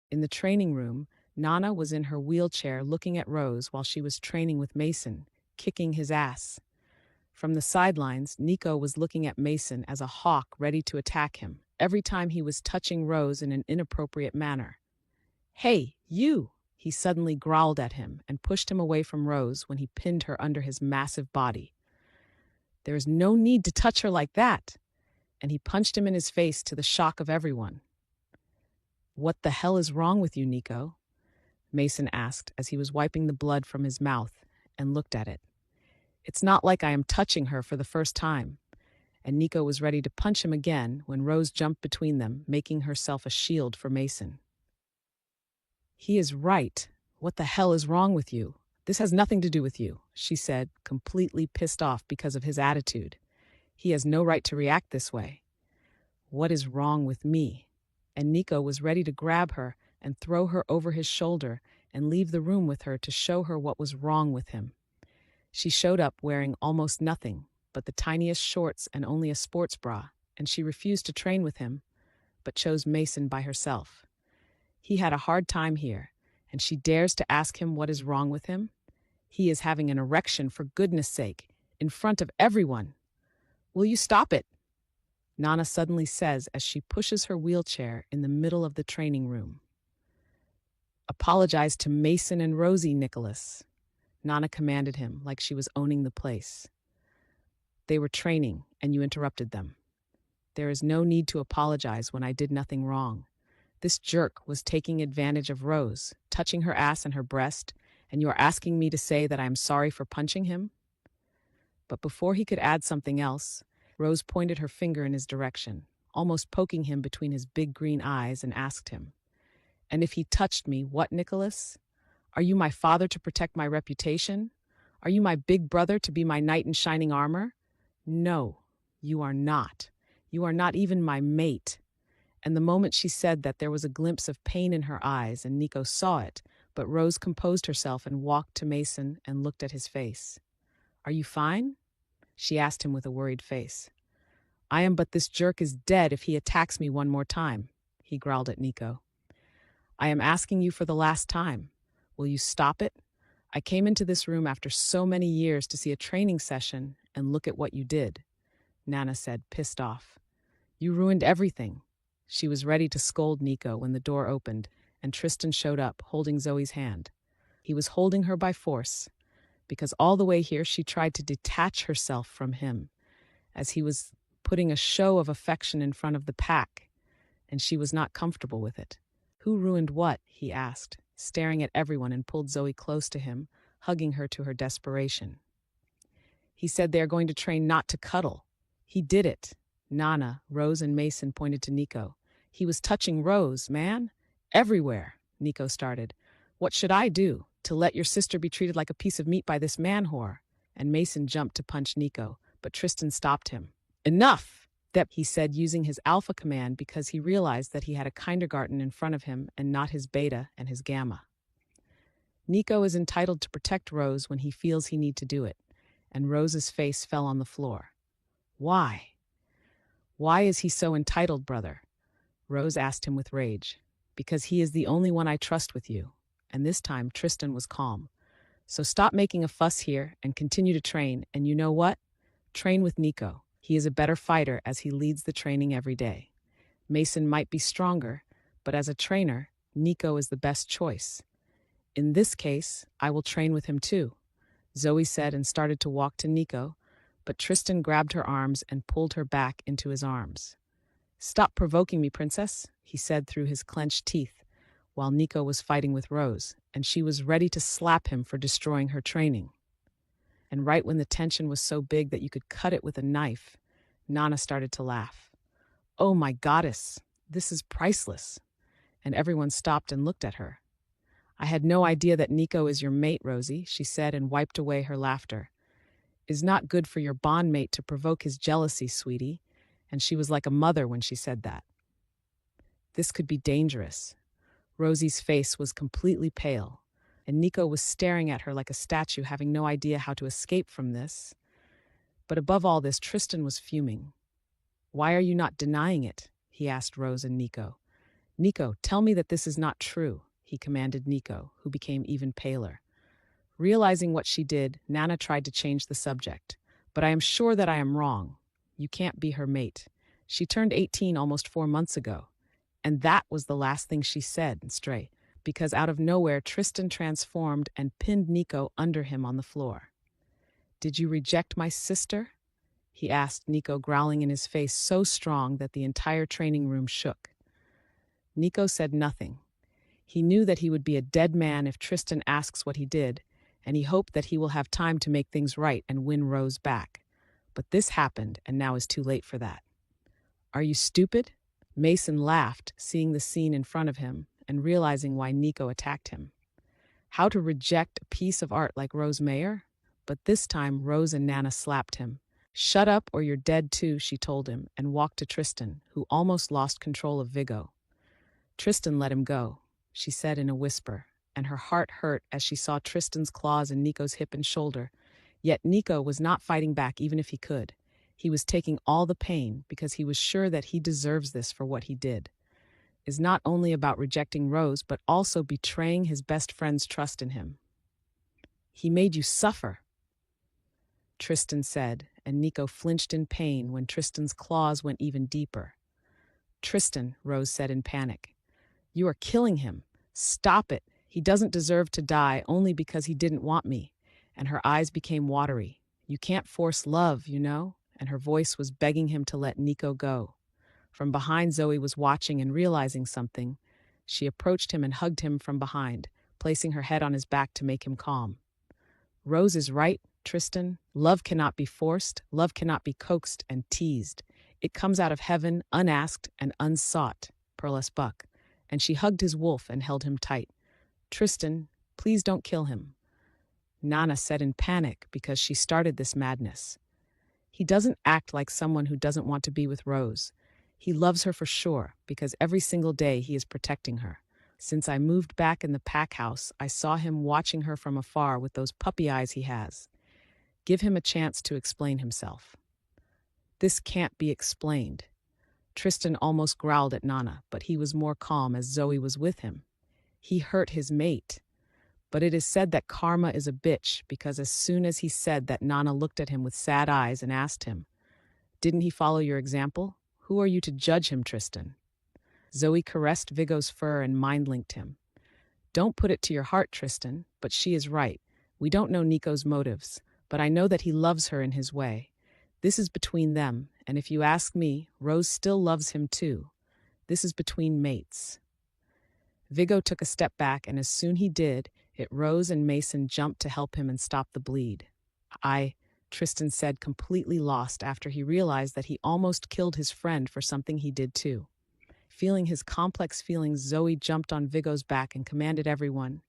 In the training room, Nana was in her wheelchair looking at Rose while she was training with Mason, kicking his ass. From the sidelines, Nico was looking at Mason as a hawk ready to attack him, every time he was touching Rose in an inappropriate manner. "Hey, you!" He suddenly growled at him and pushed him away from Rose when he pinned her under his massive body. "There is no need to touch her like that!" And he punched him in his face to the shock of everyone. "What the hell is wrong with you, Nico?" Mason asked as he was wiping the blood from his mouth and looked at it. "It's not like I am touching her for the first time." And Nico was ready to punch him again when Rose jumped between them, making herself a shield for Mason. "He is right. What the hell is wrong with you? This has nothing to do with you," she said, completely pissed off because of his attitude. "He has no right to react this way." "What is wrong with me?" And Nico was ready to grab her and throw her over his shoulder and leave the room with her to show her what was wrong with him. She showed up wearing almost nothing but the tiniest shorts and only a sports bra, and she refused to train with him, but chose Mason by herself. He had a hard time here, and she dares to ask him what is wrong with him? He is having an erection, for goodness sake, in front of everyone. "Will you stop it?" Nana suddenly says as she pushes her wheelchair in the middle of the training room. "Apologize to Mason and Rosie, Nicholas," Nana commanded him like she was owning the place. "They were training, and you interrupted them. There is no need to apologize when I did nothing wrong. This jerk was taking advantage of Rose, touching her ass and her breast, and you are asking me to say that I am sorry for punching him?" But before he could add something else, Rose pointed her finger in his direction, almost poking him between his big green eyes, and asked him, "And if he touched me, what, Nicholas? Are you my father to protect my reputation? Are you my big brother to be my knight in shining armor? No, you are not. You are not even my mate." And the moment she said that, there was a glimpse of pain in her eyes, and Nico saw it, but Rose composed herself and walked to Mason and looked at his face. "Are you fine?" she asked him with a worried face. "I am, but this jerk is dead if he attacks me one more time," he growled at Nico. "I am asking you for the last time. Will you stop it? I came into this room after so many years to see a training session, and look at what you did," Nana said, pissed off. "You ruined everything." She was ready to scold Nico when the door opened and Tristan showed up, holding Zoe's hand. He was holding her by force, because all the way here she tried to detach herself from him, as he was putting a show of affection in front of the pack, and she was not comfortable with it. "Who ruined what?" he asked, staring at everyone, and pulled Zoe close to him, hugging her to her desperation. "He said they are going to train not to cuddle. He did it." Nana, Rose, and Mason pointed to Nico. "He was touching Rose, man. Everywhere," Nico started. "What should I do? To let your sister be treated like a piece of meat by this man whore?" And Mason jumped to punch Nico, but Tristan stopped him. "Enough!" that he said, using his alpha command, because he realized that he had a kindergarten in front of him and not his beta and his gamma. Nico is entitled to protect Rose when he feels he needs to do it, and Rose's face fell on the floor. "Why? Why is he so entitled, brother?" Rose asked him with rage. "Because he is the only one I trust with you." And this time Tristan was calm. "So stop making a fuss here and continue to train, and you know what? Train with Nico. He is a better fighter as he leads the training every day. Mason might be stronger, but as a trainer, Nico is the best choice. In this case, I will train with him too," Zoe said, and started to walk to Nico, but Tristan grabbed her arms and pulled her back into his arms. "Stop provoking me, princess," he said through his clenched teeth, while Nico was fighting with Rose, and she was ready to slap him for destroying her training. And right when the tension was so big that you could cut it with a knife, Nana started to laugh. "Oh my goddess, this is priceless." And everyone stopped and looked at her. "I had no idea that Nico is your mate, Rosie," she said, and wiped away her laughter. "It's not good for your bond mate to provoke his jealousy, sweetie." And she was like a mother when she said that. This could be dangerous. Rosie's face was completely pale, and Nico was staring at her like a statue, having no idea how to escape from this. But above all this, Tristan was fuming. "Why are you not denying it?" he asked Rose and Nico. Nico, tell me that this is not true, he commanded Nico, who became even paler. Realizing what she did, Nana tried to change the subject. But I am sure that I am wrong. You can't be her mate. She turned 18 almost 4 months ago. And that was the last thing she said, Stray, because out of nowhere Tristan transformed and pinned Nico under him on the floor. Did you reject my sister? He asked, Nico growling in his face so strong that the entire training room shook. Nico said nothing. He knew that he would be a dead man if Tristan asks what he did, and he hoped that he will have time to make things right and win Rose back. But this happened, and now is too late for that. Are you stupid? Mason laughed, seeing the scene in front of him and realizing why Nico attacked him. How to reject a piece of art like Rose Mayer? But this time, Rose and Nana slapped him. Shut up or you're dead too, she told him, and walked to Tristan, who almost lost control of Vigo. Tristan let him go, she said in a whisper, and her heart hurt as she saw Tristan's claws in Nico's hip and shoulder. Yet Nico was not fighting back even if he could. He was taking all the pain because he was sure that he deserves this for what he did. Is not only about rejecting Rose, but also betraying his best friend's trust in him. He made you suffer, Tristan said, and Nico flinched in pain when Tristan's claws went even deeper. Tristan, Rose said in panic. You are killing him. Stop it. He doesn't deserve to die only because he didn't want me. And her eyes became watery. You can't force love, you know? And her voice was begging him to let Nico go. From behind, Zoey was watching and realizing something. She approached him and hugged him from behind, placing her head on his back to make him calm. Rose is right, Tristan. Love cannot be forced. Love cannot be coaxed and teased. It comes out of heaven, unasked and unsought, Perles Buck. And she hugged his wolf and held him tight. Tristan, please don't kill him, Nana said in panic because she started this madness. He doesn't act like someone who doesn't want to be with Rose. He loves her for sure because every single day he is protecting her. Since I moved back in the pack house, I saw him watching her from afar with those puppy eyes he has. Give him a chance to explain himself. This can't be explained. Tristan almost growled at Nana, but he was more calm as Zoey was with him. He hurt his mate. But it is said that karma is a bitch because as soon as he said that, Nana looked at him with sad eyes and asked him, didn't he follow your example? Who are you to judge him, Tristan? Zoey caressed Vigo's fur and mind-linked him. Don't put it to your heart, Tristan, but she is right. We don't know Nico's motives, but I know that he loves her in his way. This is between them, and if you ask me, Rose still loves him too. This is between mates. Vigo took a step back, and as soon he did, Rose and Mason jumped to help him and stop the bleed. Tristan said, completely lost after he realized that he almost killed his friend for something he did too. Feeling his complex feelings, Zoey jumped on Vigo's back and commanded everyone,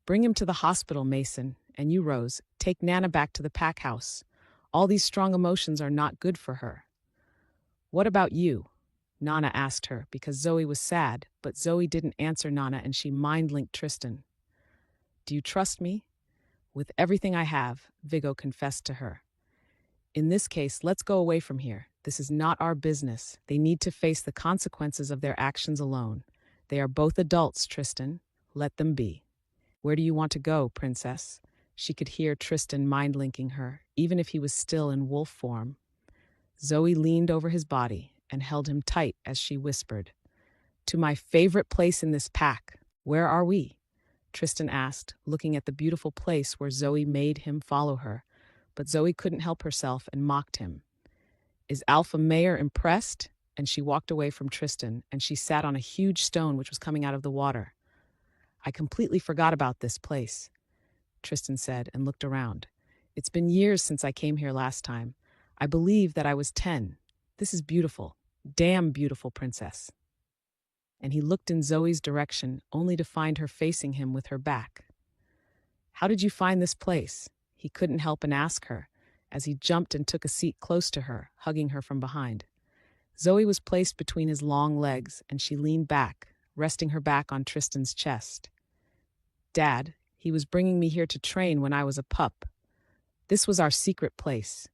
bring him to the hospital, Mason, and you, Rose, take Nana back to the pack house. All these strong emotions are not good for her. What about you? Nana asked her because Zoey was sad, but Zoey didn't answer Nana and she mind-linked Tristan. Do you trust me? With everything I have, Vigo confessed to her. In this case, let's go away from here. This is not our business. They need to face the consequences of their actions alone. They are both adults, Tristan. Let them be. Where do you want to go, princess? She could hear Tristan mind-linking her, even if he was still in wolf form. Zoey leaned over his body and held him tight as she whispered, to my favorite place in this pack. Where are we? Tristan asked, looking at the beautiful place where Zoey made him follow her, but Zoey couldn't help herself and mocked him. Is Alpha Mayer impressed? And she walked away from Tristan, and she sat on a huge stone which was coming out of the water. I completely forgot about this place, Tristan said and looked around. It's been years since I came here last time. I believe that I was 10. This is beautiful. Damn beautiful, princess. And he looked in Zoey's direction, only to find her facing him with her back. How did you find this place? He couldn't help and ask her, as he jumped and took a seat close to her, hugging her from behind. Zoey was placed between his long legs, and she leaned back, resting her back on Tristan's chest. Dad, he was bringing me here to train when I was a pup. This was our secret place.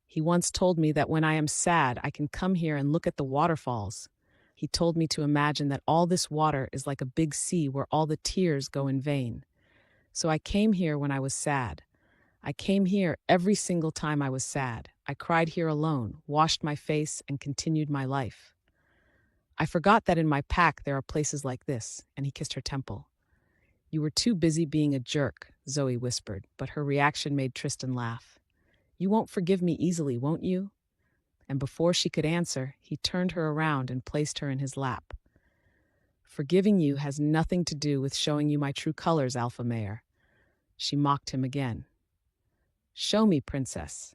He once told me that when I am sad, I can come here and look at the waterfalls. He told me to imagine that all this water is like a big sea where all the tears go in vain. So I came here when I was sad. I came here every single time I was sad. I cried here alone, washed my face, and continued my life. I forgot that in my pack there are places like this, and he kissed her temple. You were too busy being a jerk, Zoey whispered, but her reaction made Tristan laugh. You won't forgive me easily, won't you? And before she could answer, he turned her around and placed her in his lap. Forgiving you has nothing to do with showing you my true colors, Alpha Mare. She mocked him again. Show me, princess.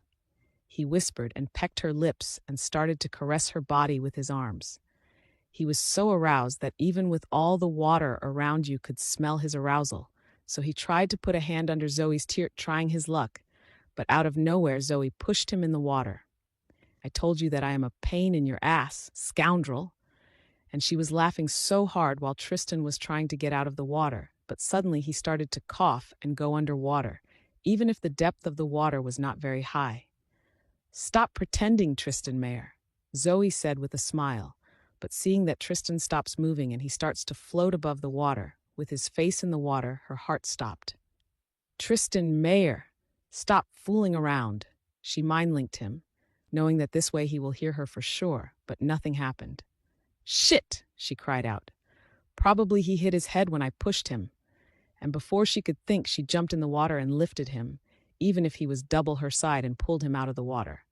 He whispered and pecked her lips and started to caress her body with his arms. He was so aroused that even with all the water around you could smell his arousal, so he tried to put a hand under Zoey's tear, trying his luck, but out of nowhere Zoey pushed him in the water. I told you that I am a pain in your ass, scoundrel. And she was laughing so hard while Tristan was trying to get out of the water, but suddenly he started to cough and go underwater, even if the depth of the water was not very high. Stop pretending, Tristan Mayer, Zoey said with a smile, but seeing that Tristan stops moving and he starts to float above the water, with his face in the water, her heart stopped. Tristan Mayer, stop fooling around. She mind-linked him, knowing that this way he will hear her for sure, but nothing happened. Shit, she cried out. Probably he hit his head when I pushed him. And before she could think, she jumped in the water and lifted him, even if he was double her side, and pulled him out of the water.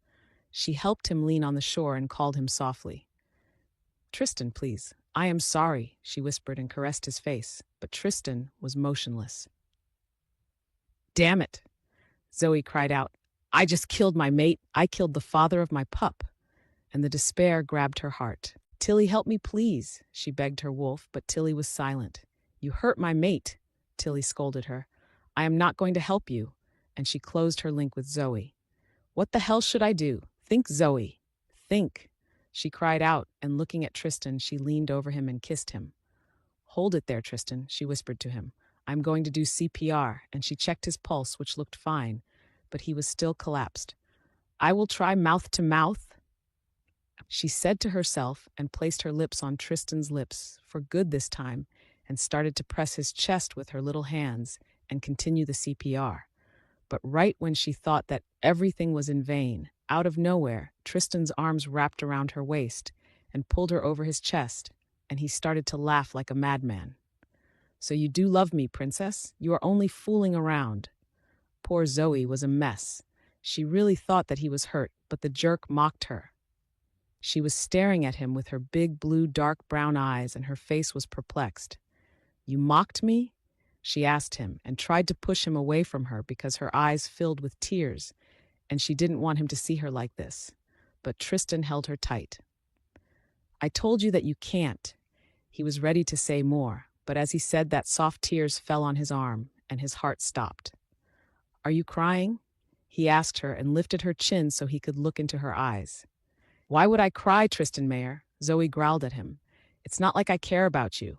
She helped him lean on the shore and called him softly. Tristan, please. I am sorry, she whispered and caressed his face, but Tristan was motionless. Damn it, Zoey cried out. I just killed my mate. I killed the father of my pup. And the despair grabbed her heart. Tilly, help me, please, she begged her wolf, but Tilly was silent. You hurt my mate, Tilly scolded her. I am not going to help you. And she closed her link with Zoey. What the hell should I do? Think, Zoey. Think. She cried out, and looking at Tristan, she leaned over him and kissed him. Hold it there, Tristan, she whispered to him. I'm going to do CPR, and she checked his pulse, which looked fine, but he was still collapsed. I will try mouth to mouth, she said to herself, and placed her lips on Tristan's lips, for good this time, and started to press his chest with her little hands and continue the CPR. But right when she thought that everything was in vain, out of nowhere, Tristan's arms wrapped around her waist and pulled her over his chest, and he started to laugh like a madman. So you do love me, princess? You are only fooling around. Poor Zoey was a mess. She really thought that he was hurt, but the jerk mocked her. She was staring at him with her big blue dark brown eyes, and her face was perplexed. You mocked me? She asked him, and tried to push him away from her because her eyes filled with tears, and she didn't want him to see her like this. But Tristan held her tight. I told you that you can't. He was ready to say more, but as he said that, soft tears fell on his arm, and his heart stopped. Are you crying? He asked her and lifted her chin so he could look into her eyes. Why would I cry, Tristan Mayer? Zoey growled at him. It's not like I care about you.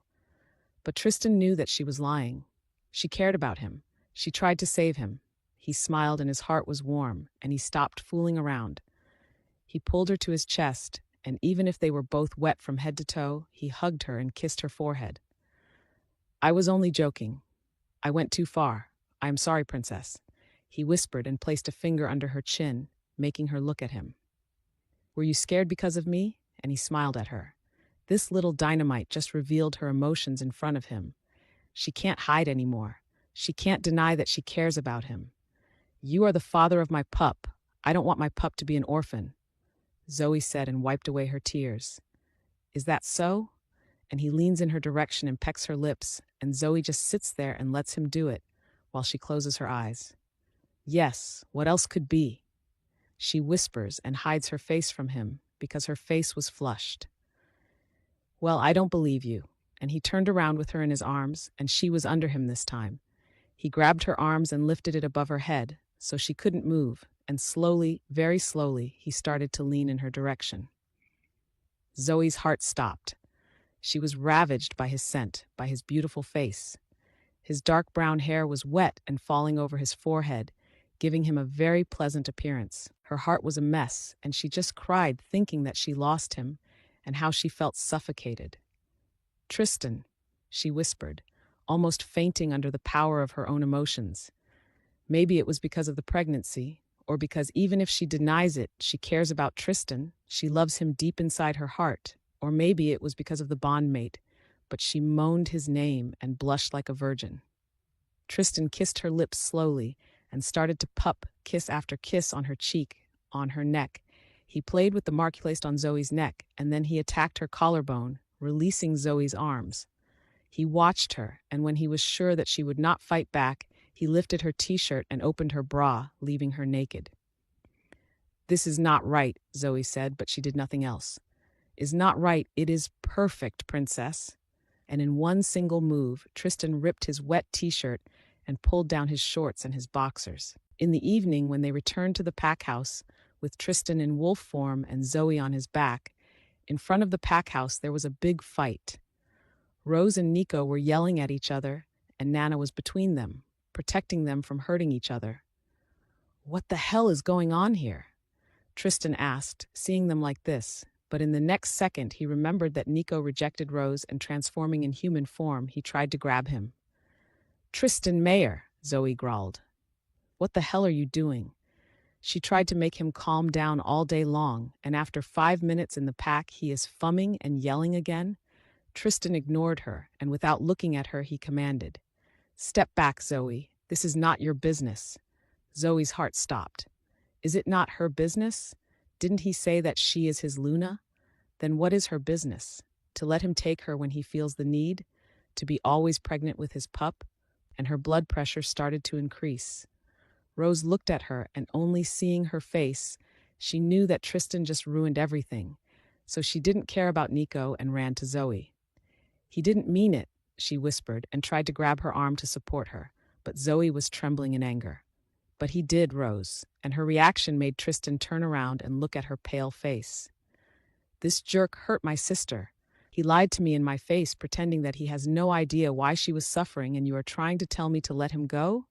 But Tristan knew that she was lying. She cared about him. She tried to save him. He smiled and his heart was warm, and he stopped fooling around. He pulled her to his chest, and even if they were both wet from head to toe, he hugged her and kissed her forehead. I was only joking. I went too far. I am sorry, princess. He whispered and placed a finger under her chin, making her look at him. Were you scared because of me? And he smiled at her. This little dynamite just revealed her emotions in front of him. She can't hide anymore. She can't deny that she cares about him. You are the father of my pup. I don't want my pup to be an orphan, Zoey said and wiped away her tears. Is that so? And he leans in her direction and pecks her lips, and Zoey just sits there and lets him do it while she closes her eyes. Yes, what else could be? She whispers and hides her face from him because her face was flushed. Well, I don't believe you. And he turned around with her in his arms, and she was under him this time. He grabbed her arms and lifted it above her head so she couldn't move, and slowly, very slowly, he started to lean in her direction. Zoey's heart stopped. She was ravaged by his scent, by his beautiful face. His dark brown hair was wet and falling over his forehead, giving him a very pleasant appearance. Her heart was a mess, and she just cried thinking that she lost him, and how she felt suffocated. "Tristan," she whispered, almost fainting under the power of her own emotions. Maybe it was because of the pregnancy, or because even if she denies it, she cares about Tristan, she loves him deep inside her heart, or maybe it was because of the bondmate, but she moaned his name and blushed like a virgin. Tristan kissed her lips slowly and started to pup kiss after kiss on her cheek, on her neck. He played with the mark placed on Zoey's neck, and then he attacked her collarbone, releasing Zoey's arms. He watched her, and when he was sure that she would not fight back, he lifted her t-shirt and opened her bra, leaving her naked. "This is not right," Zoey said, but she did nothing else. "Is not right, it is perfect, princess." And in one single move, Tristan ripped his wet t-shirt and pulled down his shorts and his boxers. In the evening, when they returned to the pack house, with Tristan in wolf form and Zoey on his back, in front of the pack house there was a big fight. Rose and Nico were yelling at each other, and Nana was between them, protecting them from hurting each other. "What the hell is going on here?" Tristan asked, seeing them like this, but in the next second he remembered that Nico rejected Rose, and transforming in human form, he tried to grab him. "Tristan Mayer," Zoey growled. "What the hell are you doing?" She tried to make him calm down all day long, and after 5 minutes in the pack he is fumming and yelling again. Tristan ignored her, and without looking at her he commanded, "Step back, Zoey. This is not your business." Zoey's heart stopped. Is it not her business? Didn't he say that she is his Luna? Then what is her business? To let him take her when he feels the need? To be always pregnant with his pup? And her blood pressure started to increase. Rose looked at her, and only seeing her face, she knew that Tristan just ruined everything. So she didn't care about Nico and ran to Zoey. "He didn't mean it," she whispered, and tried to grab her arm to support her, but Zoey was trembling in anger. "But he did, Rose," and her reaction made Tristan turn around and look at her pale face. "This jerk hurt my sister. He lied to me in my face, pretending that he has no idea why she was suffering, and you are trying to tell me to let him go?"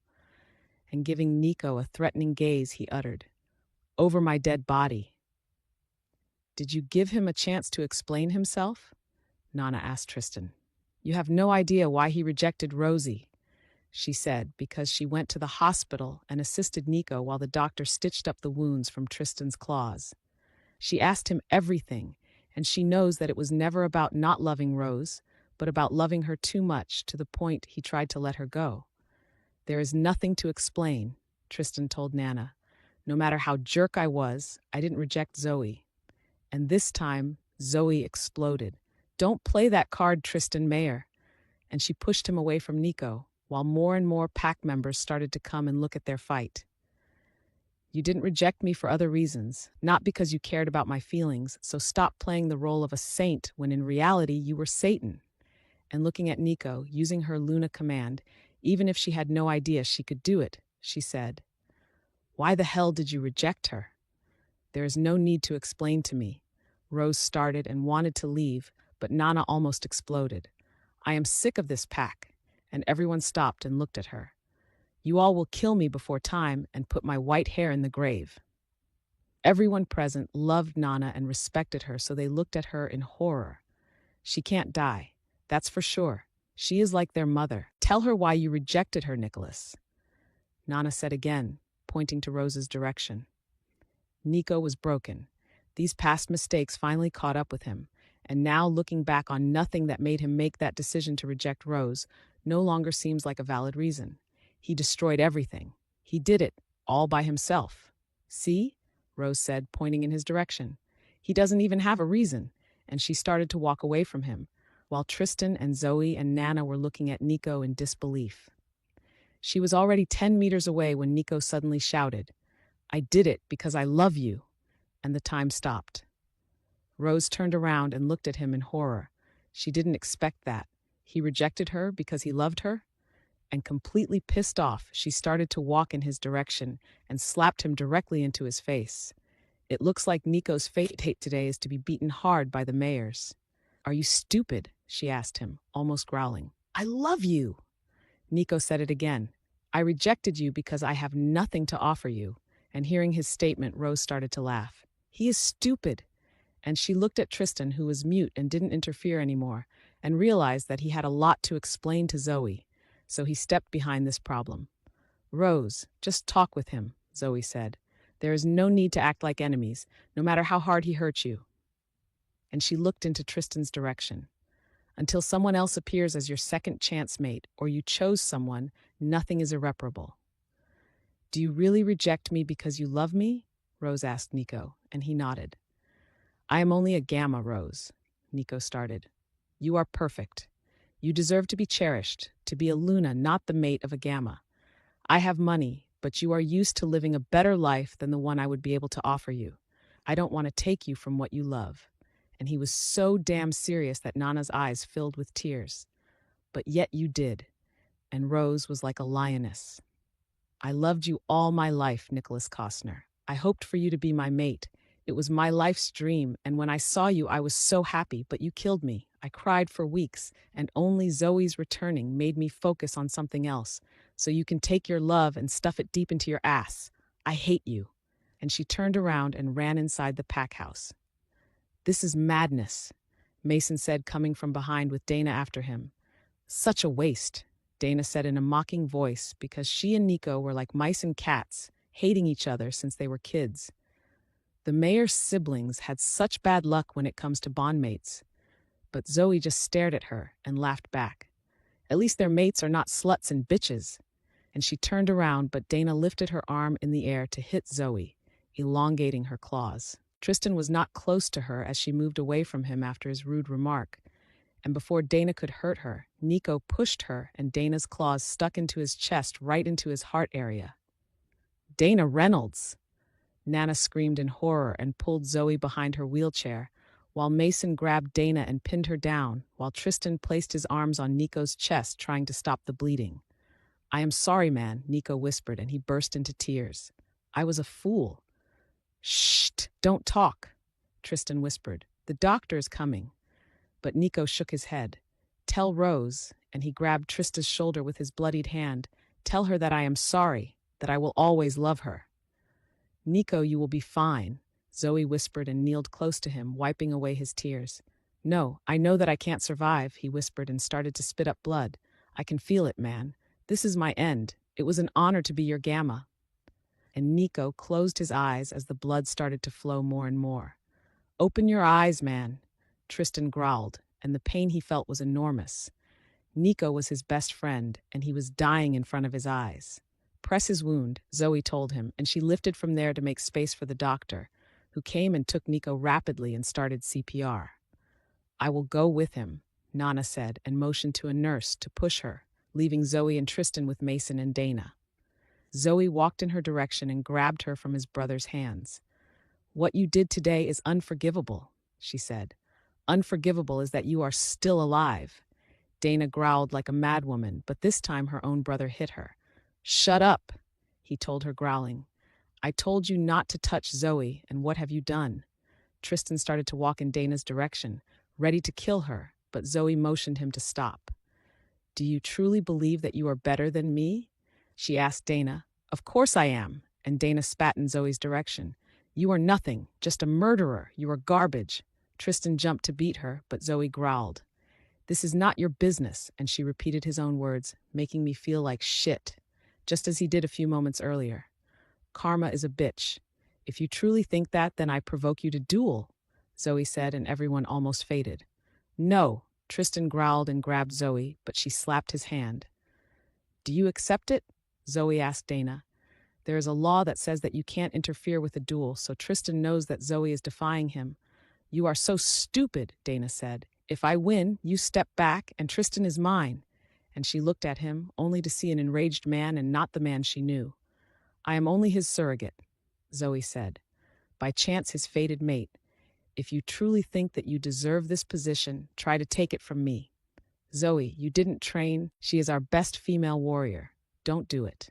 And giving Nico a threatening gaze, he uttered, "Over my dead body." "Did you give him a chance to explain himself?" Nana asked Tristan. "You have no idea why he rejected Rosie," she said, because she went to the hospital and assisted Nico while the doctor stitched up the wounds from Tristan's claws. She asked him everything, and she knows that it was never about not loving Rose, but about loving her too much to the point he tried to let her go. "There is nothing to explain," Tristan told Nana. "No matter how jerk I was, I didn't reject Zoey." And this time, Zoey exploded. "Don't play that card, Tristan Mayer." And she pushed him away from Nico, while more and more pack members started to come and look at their fight. "You didn't reject me for other reasons, not because you cared about my feelings, so stop playing the role of a saint when in reality you were Satan." And looking at Nico, using her Luna command, even if she had no idea she could do it, she said, "Why the hell did you reject her?" "There is no need to explain to me." Rose started and wanted to leave, but Nana almost exploded. "I am sick of this pack," and everyone stopped and looked at her. "You all will kill me before time and put my white hair in the grave." Everyone present loved Nana and respected her, so they looked at her in horror. "She can't die, that's for sure. She is like their mother. Tell her why you rejected her, Nicholas." Nana said again, pointing to Rose's direction. Nico was broken. These past mistakes finally caught up with him, and now looking back on nothing that made him make that decision to reject Rose no longer seems like a valid reason. He destroyed everything. He did it, all by himself. "See?" Rose said, pointing in his direction. "He doesn't even have a reason," and she started to walk away from him, while Tristan and Zoey and Nana were looking at Nico in disbelief. She was already 10 meters away when Nico suddenly shouted, "I did it because I love you," and the time stopped. Rose turned around and looked at him in horror. She didn't expect that. He rejected her because he loved her? And completely pissed off, she started to walk in his direction and slapped him directly into his face. "It looks like Nico's fate today is to be beaten hard by the Mayers." "Are you stupid?" she asked him, almost growling. "I love you." Nico said it again. "I rejected you because I have nothing to offer you." And hearing his statement, Rose started to laugh. "He is stupid." And she looked at Tristan, who was mute and didn't interfere anymore, and realized that he had a lot to explain to Zoey, so he stepped behind this problem. Rose, just talk with him, Zoey said. There is no need to act like enemies, no matter how hard he hurt you. And she looked into Tristan's direction. Until someone else appears as your second chance mate, or you chose someone, nothing is irreparable. Do you really reject me because you love me? Rose asked Nico, and he nodded. I am only a gamma, Rose, Nico started. You are perfect. You deserve to be cherished, to be a Luna, not the mate of a gamma. I have money, but you are used to living a better life than the one I would be able to offer you. I don't want to take you from what you love. And he was so damn serious that Nana's eyes filled with tears. But yet you did. And Rose was like a lioness. I loved you all my life, Nicholas Costner. I hoped for you to be my mate. It was my life's dream, and when I saw you, I was so happy, but you killed me. I cried for weeks, and only Zoey's returning made me focus on something else, so you can take your love and stuff it deep into your ass. I hate you. And she turned around and ran inside the pack house. This is madness, Mason said, coming from behind with Dana after him. Such a waste, Dana said in a mocking voice, because she and Nico were like mice and cats, hating each other since they were kids. The mayor's siblings had such bad luck when it comes to bondmates. But Zoey just stared at her and laughed back. At least their mates are not sluts and bitches. And she turned around, but Dana lifted her arm in the air to hit Zoey, elongating her claws. Tristan was not close to her as she moved away from him after his rude remark. And before Dana could hurt her, Nico pushed her and Dana's claws stuck into his chest, right into his heart area. Dana Reynolds! Nana screamed in horror and pulled Zoey behind her wheelchair, while Mason grabbed Dana and pinned her down, while Tristan placed his arms on Nico's chest, trying to stop the bleeding. I am sorry, man, Nico whispered, and he burst into tears. I was a fool. Shh, don't talk, Tristan whispered. The doctor is coming. But Nico shook his head. Tell Rose, and he grabbed Trista's shoulder with his bloodied hand. Tell her that I am sorry, that I will always love her. Nico, you will be fine, Zoey whispered and kneeled close to him, wiping away his tears. No, I know that I can't survive, he whispered and started to spit up blood. I can feel it, man. This is my end. It was an honor to be your gamma. And Nico closed his eyes as the blood started to flow more and more. Open your eyes, man, Tristan growled, and the pain he felt was enormous. Nico was his best friend, and he was dying in front of his eyes. Press his wound, Zoey told him, and she lifted from there to make space for the doctor, who came and took Nico rapidly and started CPR. I will go with him, Nana said, and motioned to a nurse to push her, leaving Zoey and Tristan with Mason and Dana. Zoey walked in her direction and grabbed her from his brother's hands. What you did today is unforgivable, she said. Unforgivable is that you are still alive. Dana growled like a madwoman, but this time her own brother hit her. Shut up, he told her, growling. I told you not to touch Zoey, and what have you done? Tristan started to walk in Dana's direction, ready to kill her, but Zoey motioned him to stop. Do you truly believe that you are better than me? She asked Dana. Of course I am, and Dana spat in Zoey's direction. You are nothing, just a murderer. You are garbage. Tristan jumped to beat her, but Zoey growled. This is not your business, and she repeated his own words, making me feel like shit, just as he did a few moments earlier. Karma is a bitch. If you truly think that, then I provoke you to duel, Zoey said, and everyone almost faded. No, Tristan growled and grabbed Zoey, but she slapped his hand. Do you accept it? Zoey asked Dana. There is a law that says that you can't interfere with a duel, so Tristan knows that Zoey is defying him. You are so stupid, Dana said. If I win, you step back, and Tristan is mine. And she looked at him, only to see an enraged man and not the man she knew. I am only his surrogate, Zoey said. By chance his fated mate. If you truly think that you deserve this position, try to take it from me. Zoey, you didn't train. She is our best female warrior. Don't do it.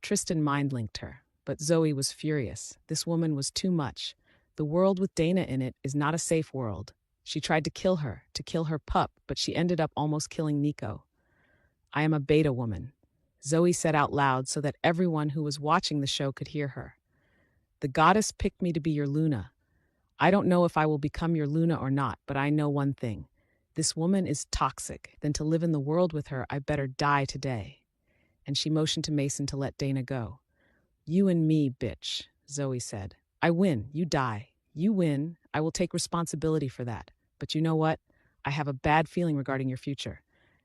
Tristan mind-linked her, but Zoey was furious. This woman was too much. The world with Dana in it is not a safe world. She tried to kill her pup, but she ended up almost killing Nico. I am a beta woman, Zoey said out loud so that everyone who was watching the show could hear her. The goddess picked me to be your Luna. I don't know if I will become your Luna or not, but I know one thing. This woman is toxic. Then to live in the world with her, I better die today. And she motioned to Mason to let Dana go. You and me, bitch, Zoey said. I win, you die. You win, I will take responsibility for that. But you know what? I have a bad feeling regarding your future.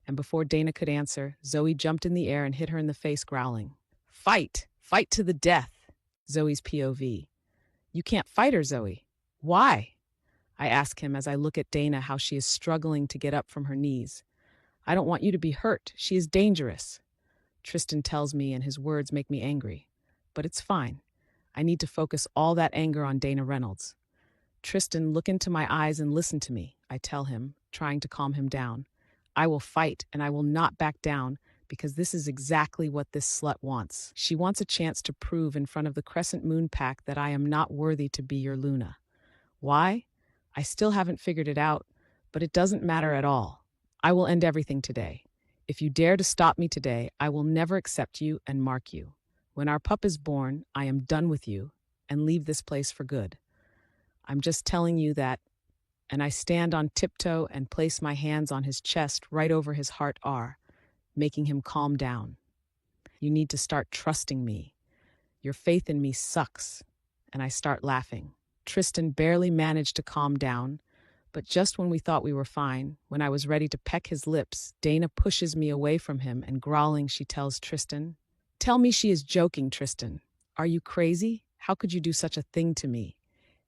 And before Dana could answer, Zoey jumped in the air and hit her in the face, growling. Fight! Fight to the death! Zoey's POV. You can't fight her, Zoey. Why? I ask him as I look at Dana how she is struggling to get up from her knees. I don't want you to be hurt. She is dangerous. Tristan tells me, and his words make me angry. But it's fine. I need to focus all that anger on Dana Reynolds. Tristan, look into my eyes and listen to me, I tell him, trying to calm him down. I will fight, and I will not back down, because this is exactly what this slut wants. She wants a chance to prove in front of the Crescent Moon Pack that I am not worthy to be your Luna. Why? I still haven't figured it out, but it doesn't matter at all. I will end everything today. If you dare to stop me today, I will never accept you and mark you. When our pup is born, I am done with you and leave this place for good. I'm just telling you that, and I stand on tiptoe and place my hands on his chest right over his heart R, making him calm down. You need to start trusting me. Your faith in me sucks. And I start laughing. Tristan barely managed to calm down, but just when we thought we were fine, when I was ready to peck his lips, Dana pushes me away from him and growling, she tells Tristan, "Tell me she is joking, Tristan. Are you crazy? How could you do such a thing to me?"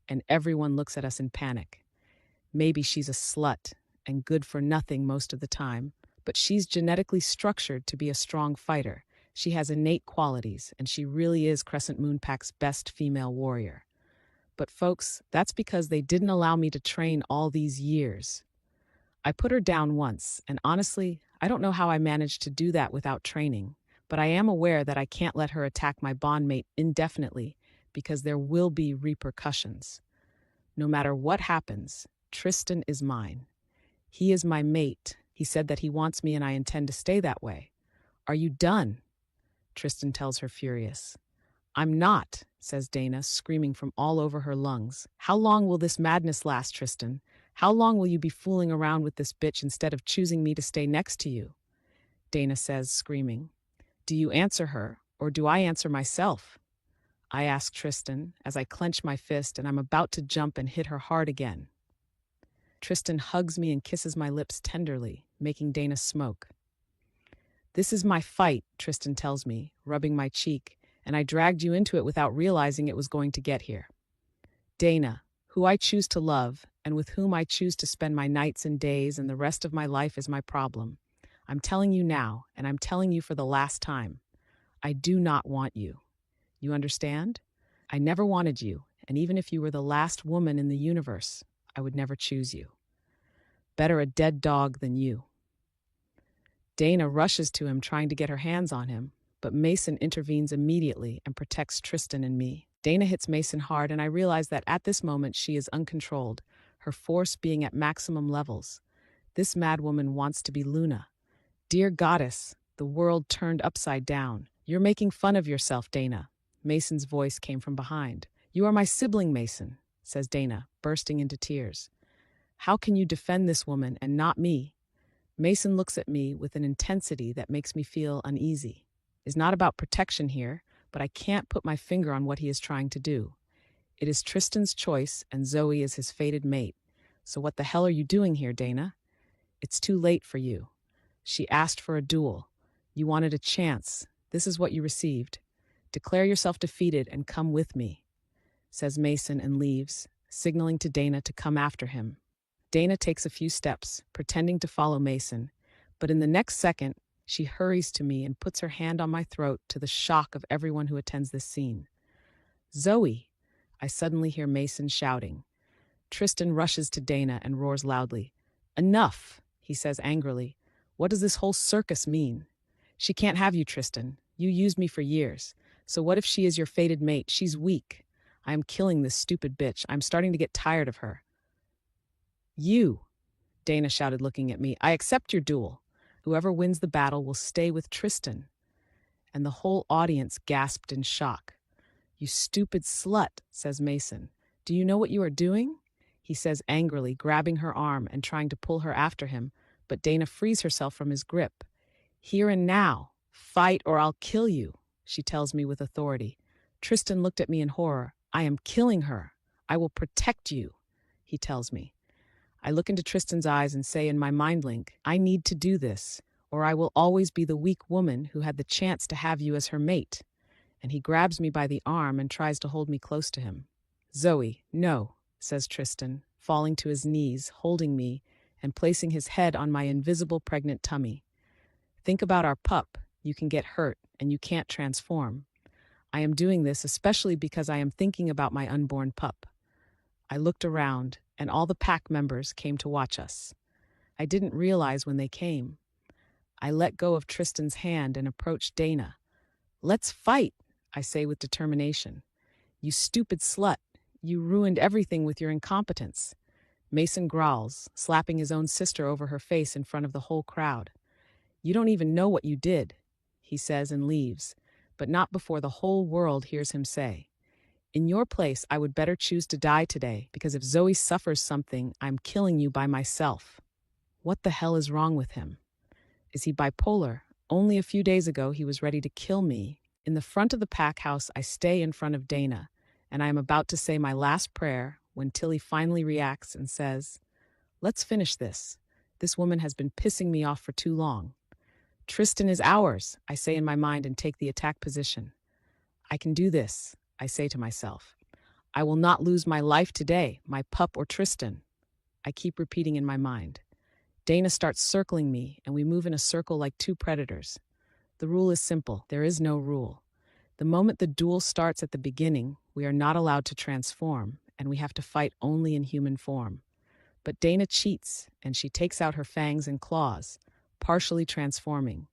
And everyone looks at us in panic. Maybe she's a slut and good for nothing most of the time, but she's genetically structured to be a strong fighter. She has innate qualities, and she really is Crescent Moon Pack's best female warrior. But folks, that's because they didn't allow me to train all these years. I put her down once, and honestly, I don't know how I managed to do that without training, but I am aware that I can't let her attack my bondmate indefinitely because there will be repercussions. No matter what happens, Tristan is mine. He is my mate. He said that he wants me and I intend to stay that way. Are you done? Tristan tells her, furious. I'm not, says Dana, screaming from all over her lungs. How long will this madness last, Tristan? How long will you be fooling around with this bitch instead of choosing me to stay next to you? Dana says, screaming. Do you answer her, or do I answer myself? I ask Tristan as I clench my fist and I'm about to jump and hit her hard again. Tristan hugs me and kisses my lips tenderly, making Dana smoke. This is my fight, Tristan tells me, rubbing my cheek, and I dragged you into it without realizing it was going to get here. Dana, who I choose to love and with whom I choose to spend my nights and days and the rest of my life is my problem. I'm telling you now, and I'm telling you for the last time. I do not want you. You understand? I never wanted you, and even if you were the last woman in the universe, I would never choose you. Better a dead dog than you. Dana rushes to him, trying to get her hands on him, but Mason intervenes immediately and protects Tristan and me. Dana hits Mason hard, and I realize that at this moment she is uncontrolled, her force being at maximum levels. This madwoman wants to be Luna. Dear goddess, the world turned upside down. You're making fun of yourself, Dana. Mason's voice came from behind. You are my sibling, Mason, says Dana, bursting into tears. How can you defend this woman and not me? Mason looks at me with an intensity that makes me feel uneasy. It's not about protection here, but I can't put my finger on what he is trying to do. It is Tristan's choice, and Zoey is his fated mate. So what the hell are you doing here, Dana? It's too late for you. She asked for a duel. You wanted a chance. This is what you received. Declare yourself defeated and come with me, says Mason and leaves, signaling to Dana to come after him. Dana takes a few steps, pretending to follow Mason, but in the next second, she hurries to me and puts her hand on my throat to the shock of everyone who attends this scene. Zoey! I suddenly hear Mason shouting. Tristan rushes to Dana and roars loudly. Enough, he says angrily. What does this whole circus mean? She can't have you, Tristan. You used me for years. So what if she is your fated mate? She's weak. I am killing this stupid bitch. I'm starting to get tired of her. You, Dana shouted, looking at me. I accept your duel. Whoever wins the battle will stay with Tristan. And the whole audience gasped in shock. You stupid slut, says Mason. Do you know what you are doing? He says angrily, grabbing her arm and trying to pull her after him, but Dana frees herself from his grip. Here and now. Fight or I'll kill you, she tells me with authority. Tristan looked at me in horror. I am killing her. I will protect you, he tells me. I look into Tristan's eyes and say in my mind link, I need to do this, or I will always be the weak woman who had the chance to have you as her mate. And he grabs me by the arm and tries to hold me close to him. Zoey, no, says Tristan, falling to his knees, holding me, and placing his head on my invisible pregnant tummy. Think about our pup. You can get hurt, and you can't transform. I am doing this especially because I am thinking about my unborn pup. I looked around, and all the pack members came to watch us. I didn't realize when they came. I let go of Tristan's hand and approached Dana. Let's fight, I say with determination. You stupid slut. You ruined everything with your incompetence. Mason growls, slapping his own sister over her face in front of the whole crowd. You don't even know what you did, he says and leaves, but not before the whole world hears him say, in your place, I would better choose to die today, because if Zoey suffers something, I'm killing you by myself. What the hell is wrong with him? Is he bipolar? Only a few days ago, he was ready to kill me. In the front of the pack house, I stay in front of Dana, and I am about to say my last prayer when Tilly finally reacts and says, let's finish this. This woman has been pissing me off for too long. Tristan is ours, I say in my mind and take the attack position. I can do this, I say to myself. I will not lose my life today, my pup or Tristan. I keep repeating in my mind. Dana starts circling me, and we move in a circle like two predators. The rule is simple. There is no rule. The moment the duel starts at the beginning, we are not allowed to transform, and we have to fight only in human form. But Dana cheats, and she takes out her fangs and claws, partially transforming.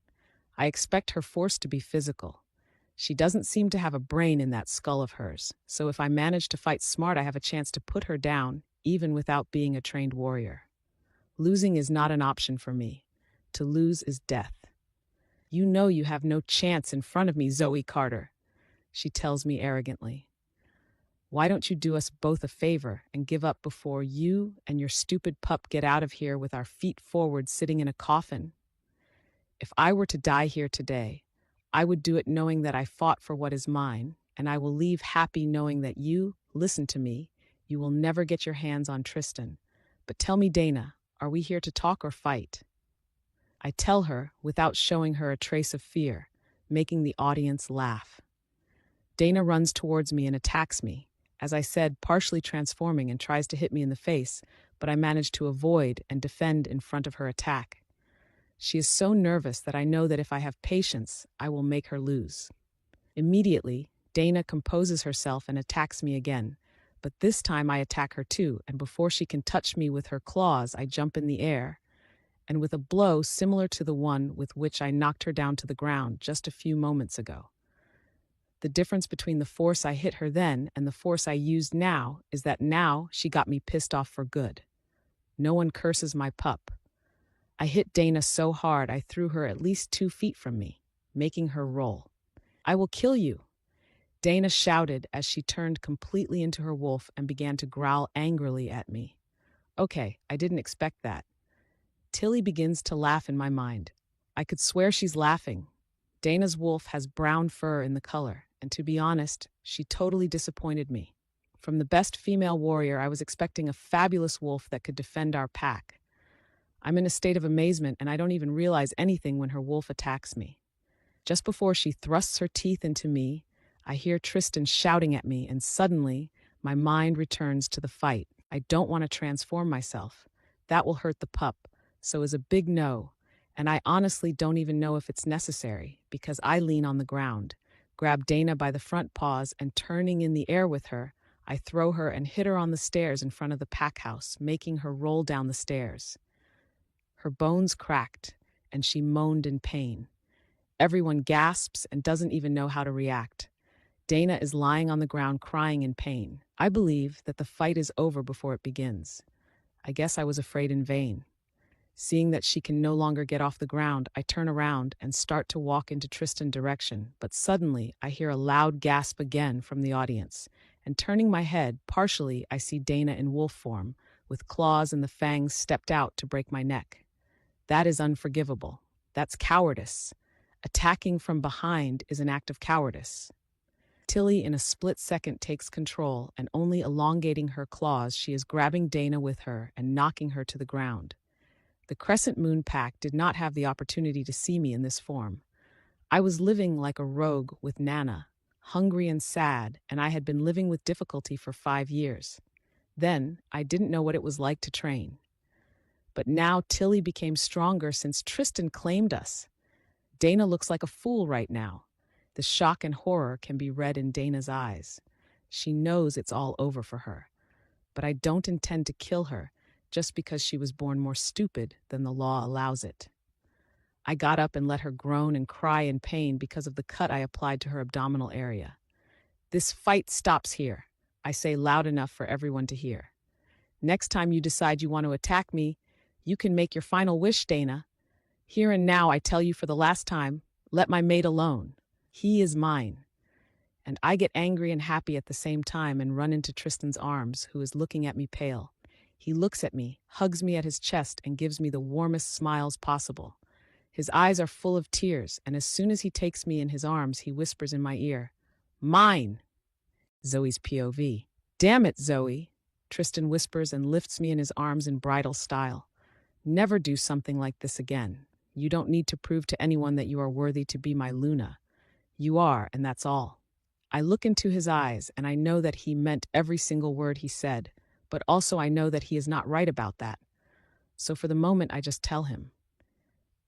I expect her force to be physical. She doesn't seem to have a brain in that skull of hers, so if I manage to fight smart, I have a chance to put her down, even without being a trained warrior. Losing is not an option for me. To lose is death. You know you have no chance in front of me, Zoey Carter, she tells me arrogantly. Why don't you do us both a favor and give up before you and your stupid pup get out of here with our feet forward sitting in a coffin? If I were to die here today, I would do it knowing that I fought for what is mine, and I will leave happy knowing that you, listen to me, you will never get your hands on Tristan. But tell me, Dana, are we here to talk or fight? I tell her without showing her a trace of fear, making the audience laugh. Dana runs towards me and attacks me, as I said, partially transforming, and tries to hit me in the face, but I manage to avoid and defend in front of her attack. She is so nervous that I know that if I have patience, I will make her lose. Immediately, Dana composes herself and attacks me again, but this time I attack her too, and before she can touch me with her claws, I jump in the air, and with a blow similar to the one with which I knocked her down to the ground just a few moments ago. The difference between the force I hit her then and the force I used now is that now she got me pissed off for good. No one curses my pup. I hit Dana so hard I threw her at least 2 feet from me, making her roll. I will kill you, Dana shouted as she turned completely into her wolf and began to growl angrily at me. Okay, I didn't expect that. Tilly begins to laugh in my mind. I could swear she's laughing. Dana's wolf has brown fur in the color, and to be honest, she totally disappointed me. From the best female warrior, I was expecting a fabulous wolf that could defend our pack. I'm in a state of amazement, and I don't even realize anything when her wolf attacks me. Just before she thrusts her teeth into me, I hear Tristan shouting at me, and suddenly, my mind returns to the fight. I don't want to transform myself. That will hurt the pup, so is a big no, and I honestly don't even know if it's necessary, because I lean on the ground, grab Dana by the front paws, and turning in the air with her, I throw her and hit her on the stairs in front of the pack house, making her roll down the stairs. Her bones cracked, and she moaned in pain. Everyone gasps and doesn't even know how to react. Dana is lying on the ground crying in pain. I believe that the fight is over before it begins. I guess I was afraid in vain. Seeing that she can no longer get off the ground, I turn around and start to walk into Tristan's direction, but suddenly I hear a loud gasp again from the audience, and turning my head, partially, I see Dana in wolf form, with claws and the fangs stepped out to break my neck. That is unforgivable. That's cowardice. Attacking from behind is an act of cowardice. Tilly in a split second takes control, and only elongating her claws, she is grabbing Dana with her and knocking her to the ground. The Crescent Moon Pack did not have the opportunity to see me in this form. I was living like a rogue with Nana, hungry and sad, and I had been living with difficulty for 5 years. Then, I didn't know what it was like to train. But now Tilly became stronger since Tristan claimed us. Dana looks like a fool right now. The shock and horror can be read in Dana's eyes. She knows it's all over for her. But I don't intend to kill her just because she was born more stupid than the law allows it. I got up and let her groan and cry in pain because of the cut I applied to her abdominal area. This fight stops here, I say loud enough for everyone to hear. Next time you decide you want to attack me, you can make your final wish, Dana. Here and now I tell you for the last time, let my mate alone. He is mine. And I get angry and happy at the same time and run into Tristan's arms, who is looking at me pale. He looks at me, hugs me at his chest, and gives me the warmest smiles possible. His eyes are full of tears, and as soon as he takes me in his arms, he whispers in my ear, "Mine!" Zoey's POV. "Damn it, Zoey," Tristan whispers and lifts me in his arms in bridal style. "Never do something like this again. You don't need to prove to anyone that you are worthy to be my Luna. You are, and that's all." I look into his eyes, and I know that he meant every single word he said, but also I know that he is not right about that. So for the moment, I just tell him,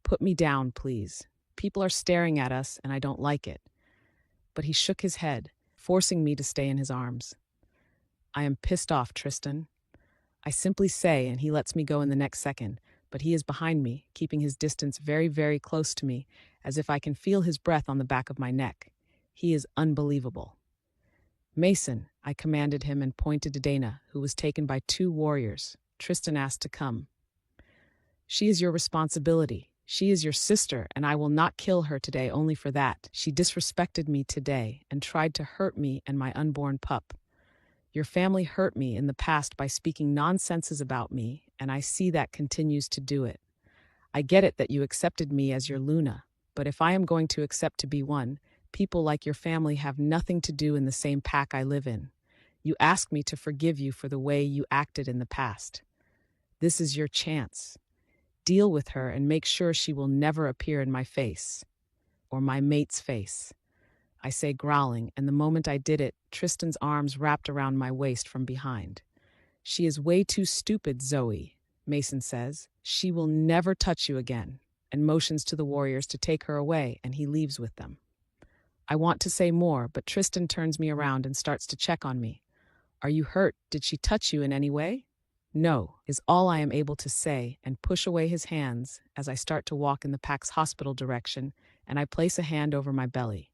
"Put me down, please. People are staring at us, and I don't like it." But he shook his head, forcing me to stay in his arms. I am pissed off, Tristan. I simply say, and he lets me go in the next second, but he is behind me, keeping his distance very, very close to me, as if I can feel his breath on the back of my neck. He is unbelievable. "Mason," I commanded him and pointed to Dana, who was taken by 2 warriors. Tristan asked to come. "She is your responsibility. She is your sister, and I will not kill her today only for that. She disrespected me today and tried to hurt me and my unborn pup. Your family hurt me in the past by speaking nonsenses about me, and I see that continues to do it. I get it that you accepted me as your Luna, but if I am going to accept to be one, people like your family have nothing to do in the same pack I live in. You ask me to forgive you for the way you acted in the past. This is your chance. Deal with her and make sure she will never appear in my face, or my mate's face," I say, growling, and the moment I did it, Tristan's arms wrapped around my waist from behind. "She is way too stupid, Zoey," Mason says. "She will never touch you again," and motions to the warriors to take her away, and he leaves with them. I want to say more, but Tristan turns me around and starts to check on me. "Are you hurt? Did she touch you in any way?" "No," is all I am able to say, and push away his hands as I start to walk in the pack's hospital direction, and I place a hand over my belly.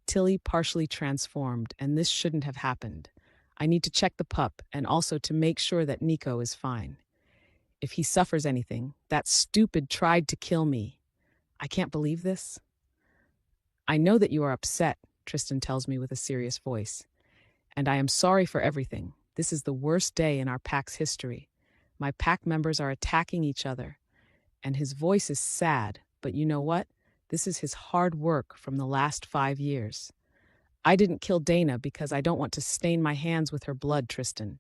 Tilly partially transformed, and this shouldn't have happened. I need to check the pup and also to make sure that Nico is fine. If he suffers anything, that stupid tried to kill me. I can't believe this. "I know that you are upset," Tristan tells me with a serious voice. "And I am sorry for everything. This is the worst day in our pack's history. My pack members are attacking each other." And his voice is sad, but you know what? This is his hard work from the last 5 years. "I didn't kill Dana because I don't want to stain my hands with her blood, Tristan.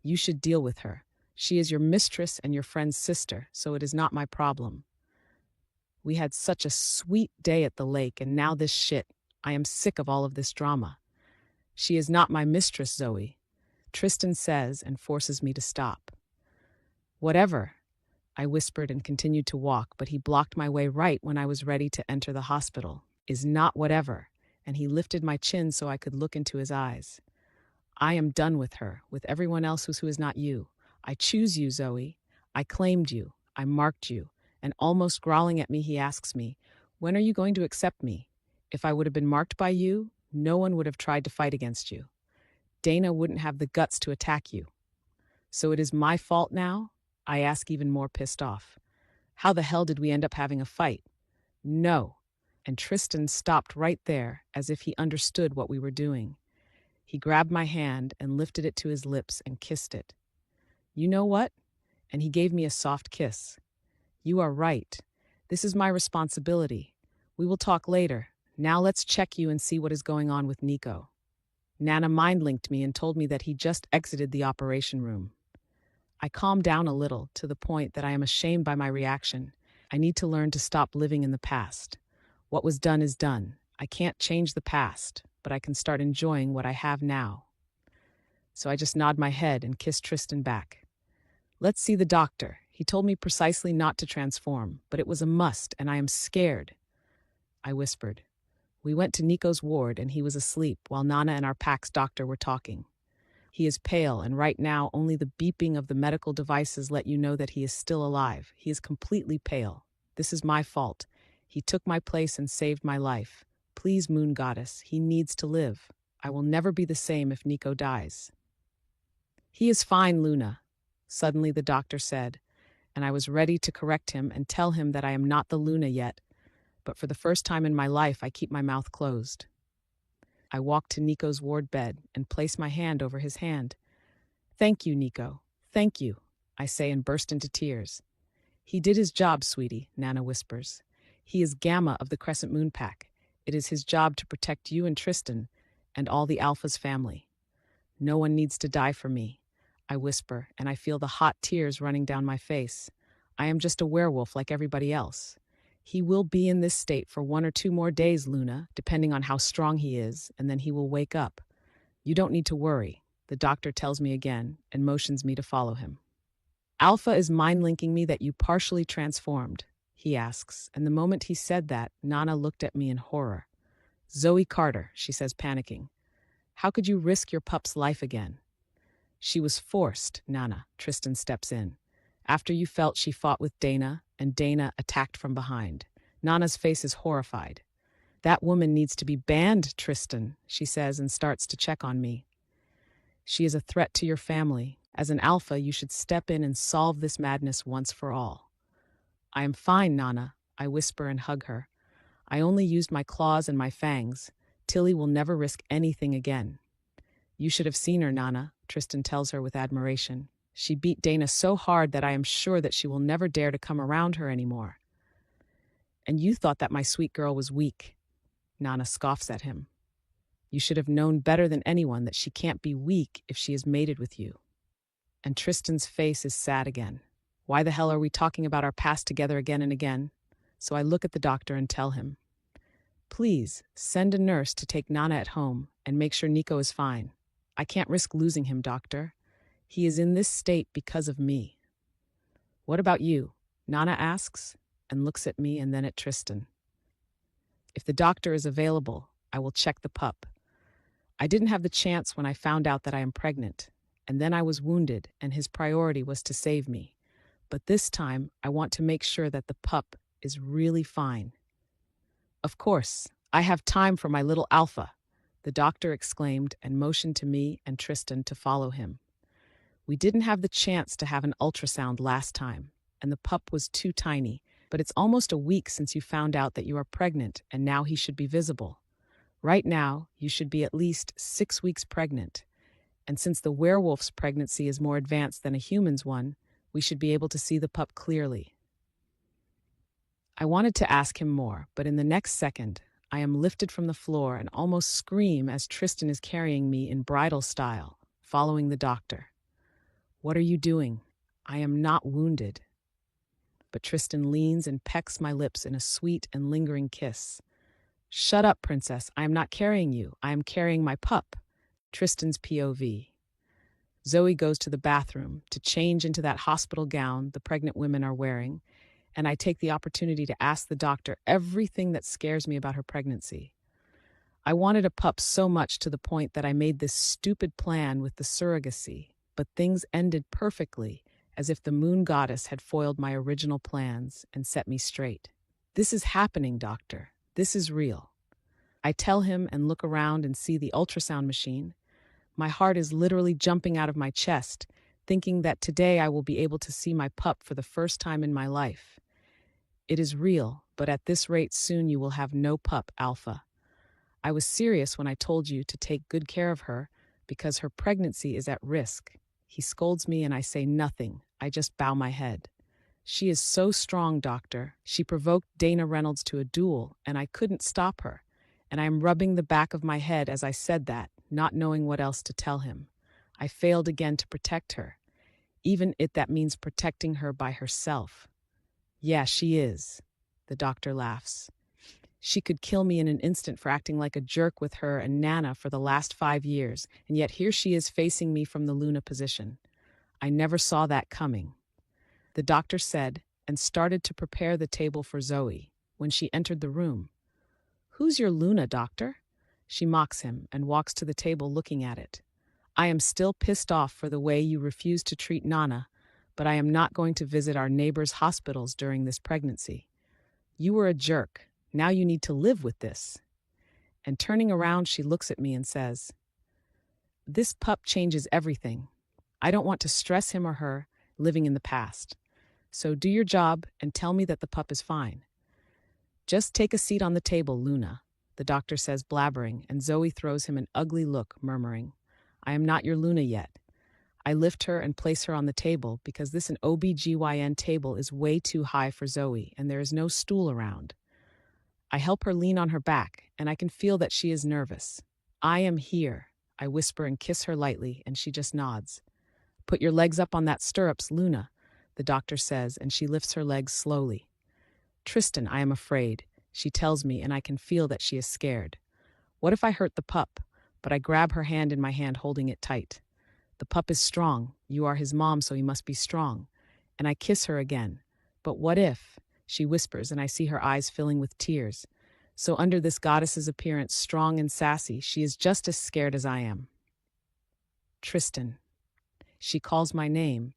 You should deal with her. She is your mistress and your friend's sister, so it is not my problem. We had such a sweet day at the lake, and now this shit. I am sick of all of this drama." "She is not my mistress, Zoey," Tristan says and forces me to stop. "Whatever," I whispered and continued to walk, but he blocked my way right when I was ready to enter the hospital. "Is not whatever," and he lifted my chin so I could look into his eyes. "I am done with her, with everyone else who is not you. I choose you, Zoey. I claimed you. I marked you." And almost growling at me, he asks me, "When are you going to accept me? If I would have been marked by you, no one would have tried to fight against you. Dana wouldn't have the guts to attack you. So it is my fault now?" I ask, even more pissed off. "How the hell did we end up having a fight?" "No." And Tristan stopped right there, as if he understood what we were doing. He grabbed my hand and lifted it to his lips and kissed it. You know what? And he gave me a soft kiss. You are right. This is my responsibility. We will talk later. Now let's check you and see what is going on with Nico. Nana mind-linked me and told me that he just exited the operation room. I calmed down a little, to the point that I am ashamed by my reaction. I need to learn to stop living in the past. What was done is done. I can't change the past, but I can start enjoying what I have now. So I just nod my head and kiss Tristan back. Let's see the doctor. He told me precisely not to transform, but it was a must, and I am scared. I whispered. We went to Nico's ward and he was asleep while Nana and our PAX doctor were talking. He is pale, and right now only the beeping of the medical devices let you know that he is still alive. He is completely pale. This is my fault. He took my place and saved my life. Please, Moon Goddess, he needs to live. I will never be the same if Nico dies. He is fine, Luna, suddenly the doctor said, and I was ready to correct him and tell him that I am not the Luna yet, but for the first time in my life I keep my mouth closed. I walked to Nico's ward bed and placed my hand over his hand. Thank you, Nico. Thank you, I say and burst into tears. He did his job, sweetie, Nana whispers. He is Gamma of the Crescent Moon Pack. It is his job to protect you and Tristan and all the Alpha's family. No one needs to die for me, I whisper, and I feel the hot tears running down my face. I am just a werewolf like everybody else. He will be in this state for 1 or 2 more days, Luna, depending on how strong he is, and then he will wake up. You don't need to worry, the doctor tells me again and motions me to follow him. Alpha is mind-linking me that you partially transformed, he asks, and the moment he said that, Nana looked at me in horror. Zoey Carter, she says, panicking. How could you risk your pup's life again? She was forced, Nana, Tristan steps in. After you felt she fought with Dana, and Dana attacked from behind. Nana's face is horrified. That woman needs to be banned, Tristan, she says and starts to check on me. She is a threat to your family. As an alpha, you should step in and solve this madness once for all. I am fine, Nana, I whisper and hug her. I only used my claws and my fangs. Tilly will never risk anything again. You should have seen her, Nana, Tristan tells her with admiration. She beat Dana so hard that I am sure that she will never dare to come around her anymore. And you thought that my sweet girl was weak. Nana scoffs at him. You should have known better than anyone that she can't be weak if she is mated with you. And Tristan's face is sad again. Why the hell are we talking about our past together again and again? So I look at the doctor and tell him, please, send a nurse to take Nana at home and make sure Nico is fine. I can't risk losing him, doctor. He is in this state because of me. What about you? Nana asks and looks at me and then at Tristan. If the doctor is available, I will check the pup. I didn't have the chance when I found out that I am pregnant, and then I was wounded and his priority was to save me. But this time, I want to make sure that the pup is really fine. Of course, I have time for my little Alpha, the doctor exclaimed and motioned to me and Tristan to follow him. We didn't have the chance to have an ultrasound last time, and the pup was too tiny, but it's almost a week since you found out that you are pregnant, and now he should be visible. Right now, you should be at least 6 weeks pregnant, and since the werewolf's pregnancy is more advanced than a human's one, we should be able to see the pup clearly. I wanted to ask him more, but in the next second, I am lifted from the floor and almost scream as Tristan is carrying me in bridal style, following the doctor. What are you doing? I am not wounded. But Tristan leans and pecks my lips in a sweet and lingering kiss. Shut up, princess. I am not carrying you. I am carrying my pup. Tristan's POV. Zoey goes to the bathroom to change into that hospital gown the pregnant women are wearing, and I take the opportunity to ask the doctor everything that scares me about her pregnancy. I wanted a pup so much to the point that I made this stupid plan with the surrogacy, but things ended perfectly, as if the moon goddess had foiled my original plans and set me straight. This is happening, doctor. This is real. I tell him and look around and see the ultrasound machine. My heart is literally jumping out of my chest, thinking that today I will be able to see my pup for the first time in my life. It is real, but at this rate soon you will have no pup, Alpha. I was serious when I told you to take good care of her, because her pregnancy is at risk. He scolds me and I say nothing. I just bow my head. She is so strong, doctor. She provoked Dana Reynolds to a duel, and I couldn't stop her. And I am rubbing the back of my head as I said that, not knowing what else to tell him. I failed again to protect her, even if that means protecting her by herself. Yeah, she is. The doctor laughs. She could kill me in an instant for acting like a jerk with her and Nana for the last 5 years, and yet here she is facing me from the Luna position. I never saw that coming. The doctor said, and started to prepare the table for Zoey, when she entered the room. Who's your Luna, doctor? She mocks him and walks to the table looking at it. I am still pissed off for the way you refused to treat Nana, but I am not going to visit our neighbors' hospitals during this pregnancy. You were a jerk. Now you need to live with this. And turning around, she looks at me and says, this pup changes everything. I don't want to stress him or her living in the past. So do your job and tell me that the pup is fine. Just take a seat on the table, Luna, the doctor says, blabbering, and Zoey throws him an ugly look, murmuring, I am not your Luna yet. I lift her and place her on the table because this an OBGYN table is way too high for Zoey and there is no stool around. I help her lean on her back and I can feel that she is nervous. I am here, I whisper and kiss her lightly and she just nods. Put your legs up on that stirrups, Luna, the doctor says, and she lifts her legs slowly. Tristan, I am afraid, she tells me, and I can feel that she is scared. What if I hurt the pup? But I grab her hand in my hand, holding it tight. The pup is strong. You are his mom, so he must be strong. And I kiss her again. But what if? She whispers, and I see her eyes filling with tears. So under this goddess's appearance, strong and sassy, she is just as scared as I am. Tristan. She calls my name,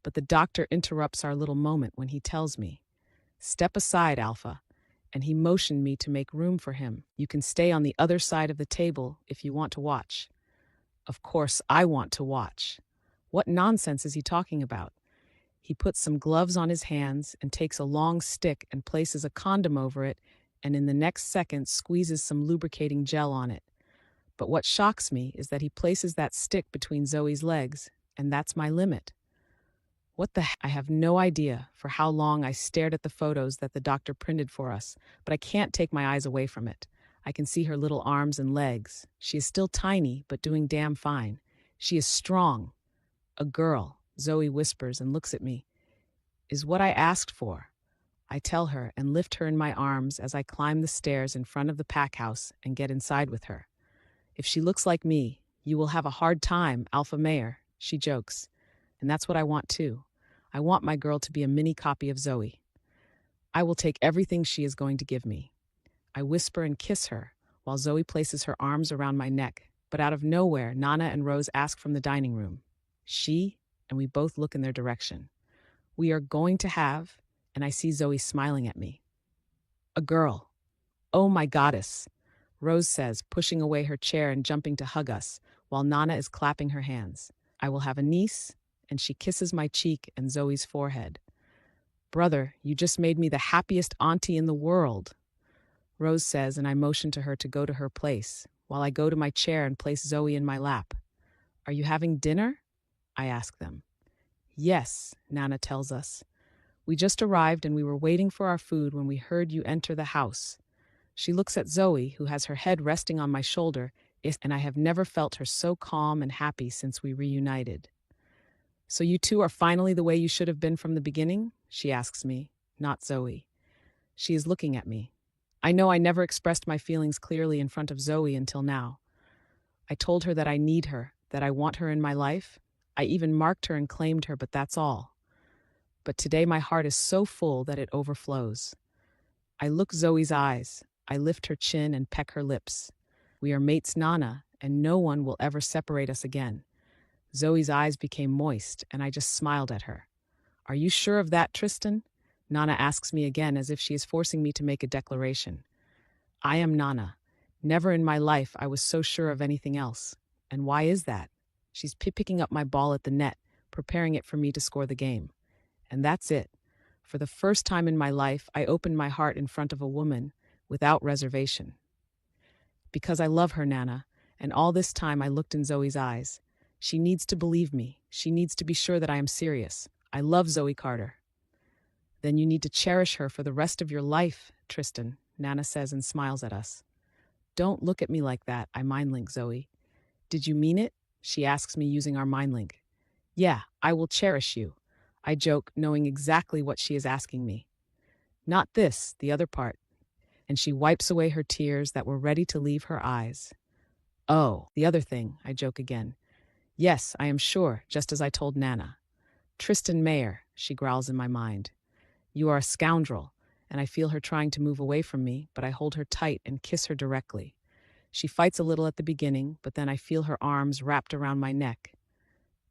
but the doctor interrupts our little moment when he tells me, step aside, Alpha, and he motioned me to make room for him. You can stay on the other side of the table if you want to watch. Of course, I want to watch. What nonsense is he talking about? He puts some gloves on his hands and takes a long stick and places a condom over it, and in the next second squeezes some lubricating gel on it. But what shocks me is that he places that stick between Zoey's legs, and that's my limit. What the heck? I have no idea for how long I stared at the photos that the doctor printed for us, but I can't take my eyes away from it. I can see her little arms and legs. She is still tiny, but doing damn fine. She is strong. A girl, Zoey whispers and looks at me, is what I asked for. I tell her and lift her in my arms as I climb the stairs in front of the pack house and get inside with her. If she looks like me, you will have a hard time, Alpha Mayor, she jokes. And that's what I want too. I want my girl to be a mini copy of Zoey. I will take everything she is going to give me. I whisper and kiss her, while Zoey places her arms around my neck, but out of nowhere, Nana and Rose ask from the dining room. She, and we both look in their direction. We are going to have, and I see Zoey smiling at me. A girl. Oh my goddess, Rose says, pushing away her chair and jumping to hug us, while Nana is clapping her hands. I will have a niece, and she kisses my cheek and Zoey's forehead. Brother, you just made me the happiest auntie in the world, Rose says, and I motion to her to go to her place, while I go to my chair and place Zoey in my lap. Are you having dinner? I ask them. Yes, Nana tells us. We just arrived and we were waiting for our food when we heard you enter the house. She looks at Zoey, who has her head resting on my shoulder, and I have never felt her so calm and happy since we reunited. So you two are finally the way you should have been from the beginning? She asks me, not Zoey. She is looking at me. I know I never expressed my feelings clearly in front of Zoey until now. I told her that I need her, that I want her in my life. I even marked her and claimed her, but that's all. But today my heart is so full that it overflows. I look Zoey's eyes. I lift her chin and peck her lips. We are mates, Nana, and no one will ever separate us again. Zoey's eyes became moist, and I just smiled at her. Are you sure of that, Tristan? Nana asks me again as if she is forcing me to make a declaration. I am Nana. Never in my life I was so sure of anything else. And why is that? She's picking up my ball at the net, preparing it for me to score the game. And that's it. For the first time in my life, I opened my heart in front of a woman without reservation. Because I love her, Nana, And all this time I looked in Zoey's eyes. She needs to believe me. She needs to be sure that I am serious. I love Zoey Carter. Then you need to cherish her for the rest of your life, Tristan, Nana says and smiles at us. Don't look at me like that, I mind link Zoey. Did you mean it? She asks me using our mind link. Yeah, I will cherish you. I joke, knowing exactly what she is asking me. Not this, the other part. And she wipes away her tears that were ready to leave her eyes. Oh, the other thing, I joke again. Yes, I am sure, just as I told Nana. Tristan Mayer, she growls in my mind. You are a scoundrel, and I feel her trying to move away from me, but I hold her tight and kiss her directly. She fights a little at the beginning, but then I feel her arms wrapped around my neck.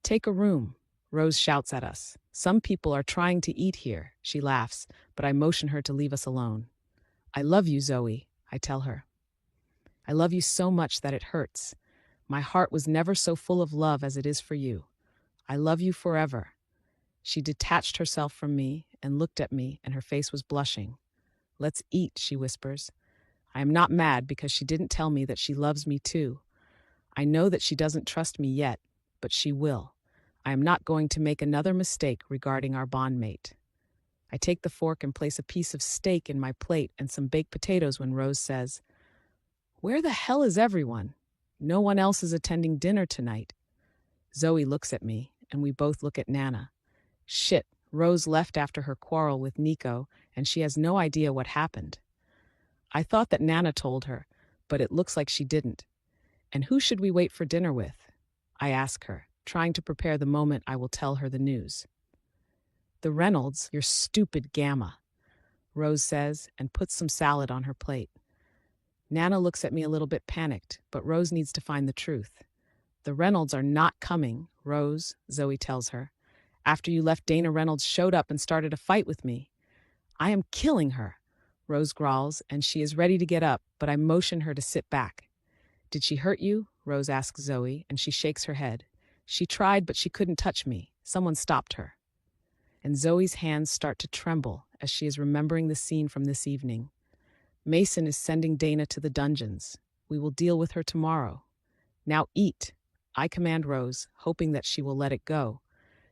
Take a room, Rose shouts at us. Some people are trying to eat here, she laughs, but I motion her to leave us alone. I love you, Zoey, I tell her. I love you so much that it hurts. My heart was never so full of love as it is for you. I love you forever. She detached herself from me and looked at me, and her face was blushing. Let's eat, she whispers. I am not mad because she didn't tell me that she loves me too. I know that she doesn't trust me yet, but she will. I am not going to make another mistake regarding our bondmate. I take the fork and place a piece of steak in my plate and some baked potatoes when Rose says, Where the hell is everyone? No one else is attending dinner tonight. Zoey looks at me, and we both look at Nana. Shit, Rose left after her quarrel with Nico, and she has no idea what happened. I thought that Nana told her, but it looks like she didn't. And who should we wait for dinner with? I ask her, trying to prepare the moment I will tell her the news. The Reynolds, your stupid gamma, Rose says, and puts some salad on her plate. Nana looks at me a little bit panicked, but Rose needs to find the truth. The Reynolds are not coming, Rose, Zoey tells her. After you left, Dana Reynolds showed up and started a fight with me. I am killing her, Rose growls, and she is ready to get up, but I motion her to sit back. Did she hurt you? Rose asks Zoey, and she shakes her head. She tried, but she couldn't touch me. Someone stopped her. And Zoey's hands start to tremble as she is remembering the scene from this evening. Mason is sending Dana to the dungeons. We will deal with her tomorrow. Now eat, I command Rose, hoping that she will let it go.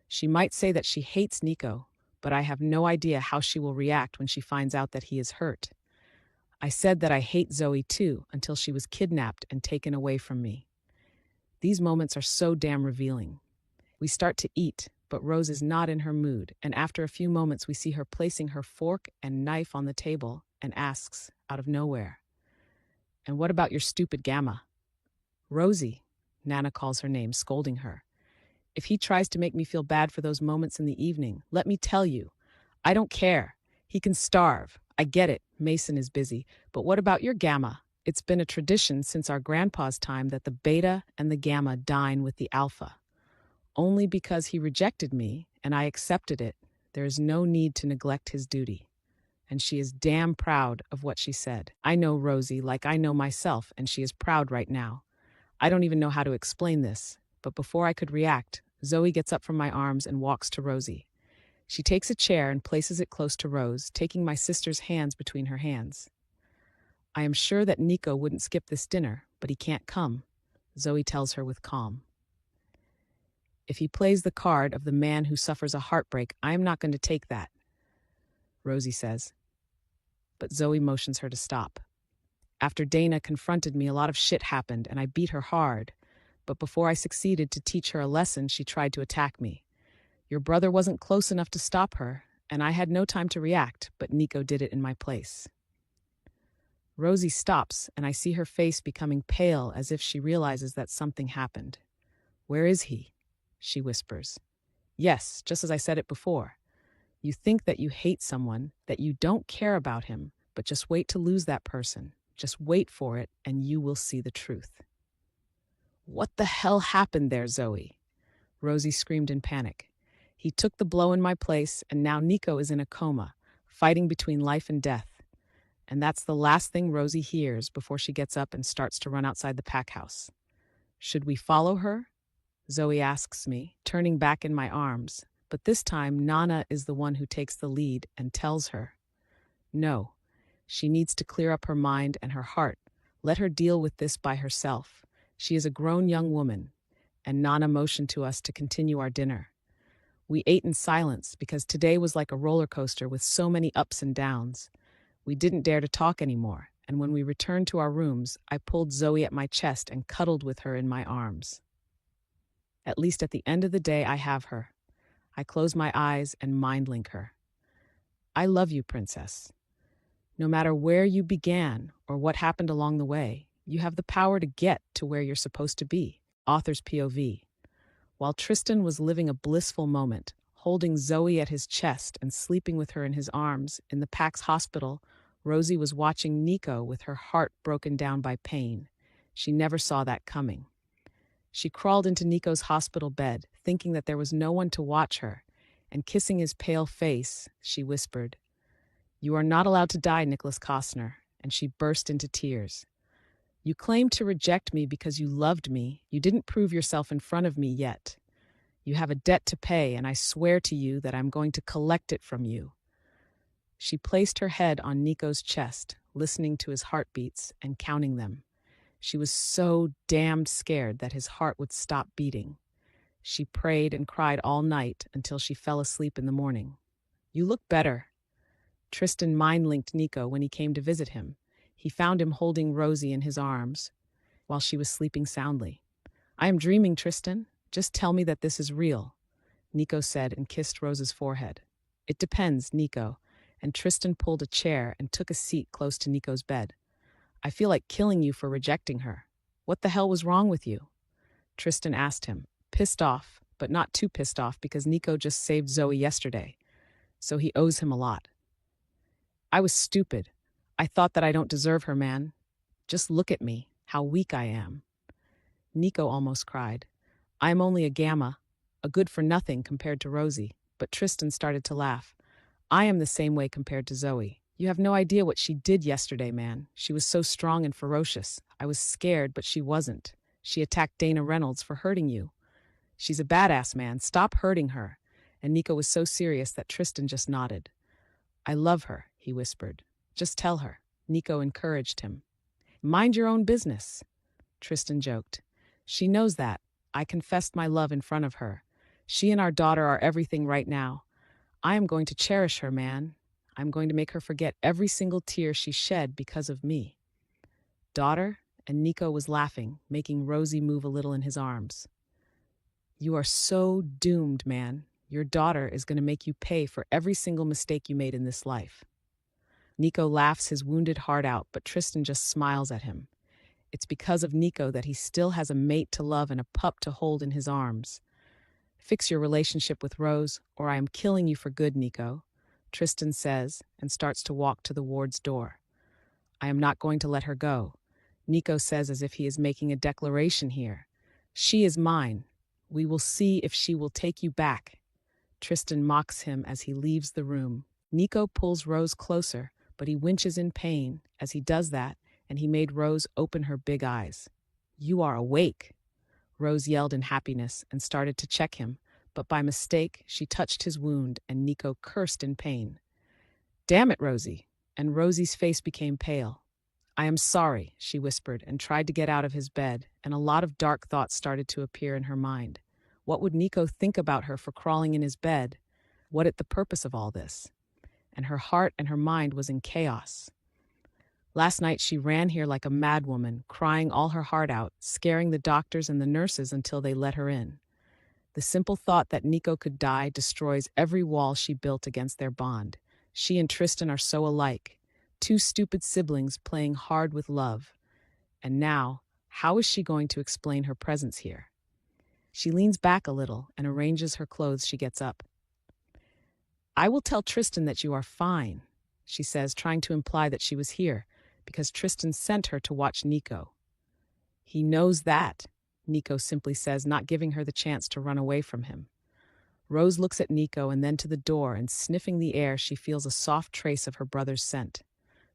She might say that she hates Nico, but I have no idea how she will react when she finds out that he is hurt. I said that I hate Zoey too until she was kidnapped and taken away from me. These moments are so damn revealing. We start to eat, but Rose is not in her mood, and after a few moments we see her placing her fork and knife on the table and asks, out of nowhere, And what about your stupid gamma? Rosie, Nana calls her name, scolding her. If he tries to make me feel bad for those moments in the evening, let me tell you, I don't care. He can starve. I get it, Mason is busy, but what about your gamma? It's been a tradition since our grandpa's time that the beta and the gamma dine with the alpha. Only because he rejected me and I accepted it, there is no need to neglect his duty. And she is damn proud of what she said. I know Rosie like I know myself, and she is proud right now. I don't even know how to explain this, but before I could react, Zoey gets up from my arms and walks to Rosie. She takes a chair and places it close to Rose, taking my sister's hands between her hands. I am sure that Nico wouldn't skip this dinner, but he can't come, Zoey tells her with calm. If he plays the card of the man who suffers a heartbreak, I am not going to take that, Rosie says. But Zoey motions her to stop. After Dana confronted me, a lot of shit happened, and I beat her hard. But before I succeeded to teach her a lesson, she tried to attack me. Your brother wasn't close enough to stop her, and I had no time to react, but Nico did it in my place. Rosie stops, and I see her face becoming pale as if she realizes that something happened. Where is he? She whispers. Yes, just as I said it before. You think that you hate someone, that you don't care about him, but just wait to lose that person. Just wait for it, and you will see the truth. What the hell happened there, Zoey? Rosie screamed in panic. He took the blow in my place, and now Nico is in a coma, fighting between life and death. And that's the last thing Rosie hears before she gets up and starts to run outside the pack house. Should we follow her? Zoey asks me, turning back in my arms, but this time Nana is the one who takes the lead and tells her, no, she needs to clear up her mind and her heart. Let her deal with this by herself. She is a grown young woman, and Nana motioned to us to continue our dinner. We ate in silence because today was like a roller coaster with so many ups and downs. We didn't dare to talk anymore, and when we returned to our rooms, I pulled Zoey at my chest and cuddled with her in my arms. At least at the end of the day, I have her. I close my eyes and mind link her. I love you, princess. No matter where you began or what happened along the way, you have the power to get to where you're supposed to be. Author's POV. While Tristan was living a blissful moment, holding Zoey at his chest and sleeping with her in his arms in the Pax hospital, Rosie was watching Nico with her heart broken down by pain. She never saw that coming. She crawled into Nico's hospital bed, thinking that there was no one to watch her, and kissing his pale face, she whispered, "You are not allowed to die, Nicholas Costner," and she burst into tears. "You claimed to reject me because you loved me. You didn't prove yourself in front of me yet. You have a debt to pay, and I swear to you that I'm going to collect it from you." She placed her head on Nico's chest, listening to his heartbeats and counting them. She was so damned scared that his heart would stop beating. She prayed and cried all night until she fell asleep in the morning. "You look better." Tristan mind-linked Nico when he came to visit him. He found him holding Rosie in his arms while she was sleeping soundly. "I am dreaming, Tristan. Just tell me that this is real," Nico said and kissed Rose's forehead. "It depends, Nico," and Tristan pulled a chair and took a seat close to Nico's bed. "I feel like killing you for rejecting her. What the hell was wrong with you?" Tristan asked him, pissed off, but not too pissed off because Nico just saved Zoey yesterday, so he owes him a lot. "I was stupid. I thought that I don't deserve her, man. Just look at me, how weak I am." Nico almost cried. "I am only a gamma, a good-for-nothing compared to Rosie," but Tristan started to laugh. "I am the same way compared to Zoey. You have no idea what she did yesterday, man. She was so strong and ferocious. I was scared, but she wasn't. She attacked Dana Reynolds for hurting you. She's a badass, man. Stop hurting her." And Nico was so serious that Tristan just nodded. "I love her," he whispered. "Just tell her." Nico encouraged him. "Mind your own business," Tristan joked. "She knows that. I confessed my love in front of her. She and our daughter are everything right now. I am going to cherish her, man. I'm going to make her forget every single tear she shed because of me." "Daughter?" And Nico was laughing, making Rosie move a little in his arms. "You are so doomed, man. Your daughter is going to make you pay for every single mistake you made in this life." Nico laughs his wounded heart out, but Tristan just smiles at him. It's because of Nico that he still has a mate to love and a pup to hold in his arms. "Fix your relationship with Rose, or I am killing you for good, Nico," Tristan says and starts to walk to the ward's door. "I am not going to let her go," Nico says as if he is making a declaration here. "She is mine. We will see if she will take you back." Tristan mocks him as he leaves the room. Nico pulls Rose closer, but he winches in pain as he does that, and he made Rose open her big eyes. "You are awake," Rose yelled in happiness and started to check him, but by mistake, she touched his wound and Nico cursed in pain. "Damn it, Rosie," and Rosie's face became pale. "I am sorry," she whispered and tried to get out of his bed, and a lot of dark thoughts started to appear in her mind. What would Nico think about her for crawling in his bed? What is the purpose of all this? And her heart and her mind was in chaos. Last night she ran here like a madwoman, crying all her heart out, scaring the doctors and the nurses until they let her in. The simple thought that Nico could die destroys every wall she built against their bond. She and Tristan are so alike, two stupid siblings playing hard with love. And now, how is she going to explain her presence here? She leans back a little and arranges her clothes. She gets up. "I will tell Tristan that you are fine," she says, trying to imply that she was here, because Tristan sent her to watch Nico. "He knows that," Nico simply says, not giving her the chance to run away from him. Rose looks at Nico and then to the door, and sniffing the air, she feels a soft trace of her brother's scent.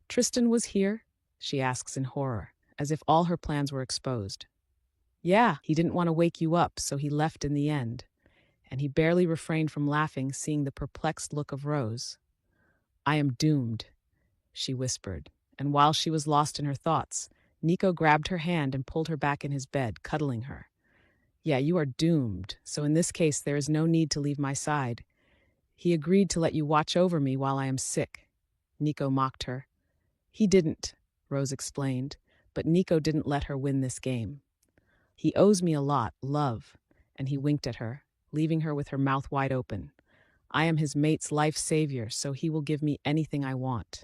"Tristan was here?" she asks in horror, as if all her plans were exposed. "Yeah, he didn't want to wake you up, so he left in the end." And he barely refrained from laughing, seeing the perplexed look of Rose. "I am doomed," she whispered, and while she was lost in her thoughts, Nico grabbed her hand and pulled her back in his bed, cuddling her. Yeah, you are doomed, so in this case there is no need to leave my side. He agreed to let you watch over me while I am sick. Nico mocked her. He didn't, Rose explained, but Nico didn't let her win this game. He owes me a lot, love, and he winked at her, leaving her with her mouth wide open. I am his mate's life savior, so he will give me anything I want.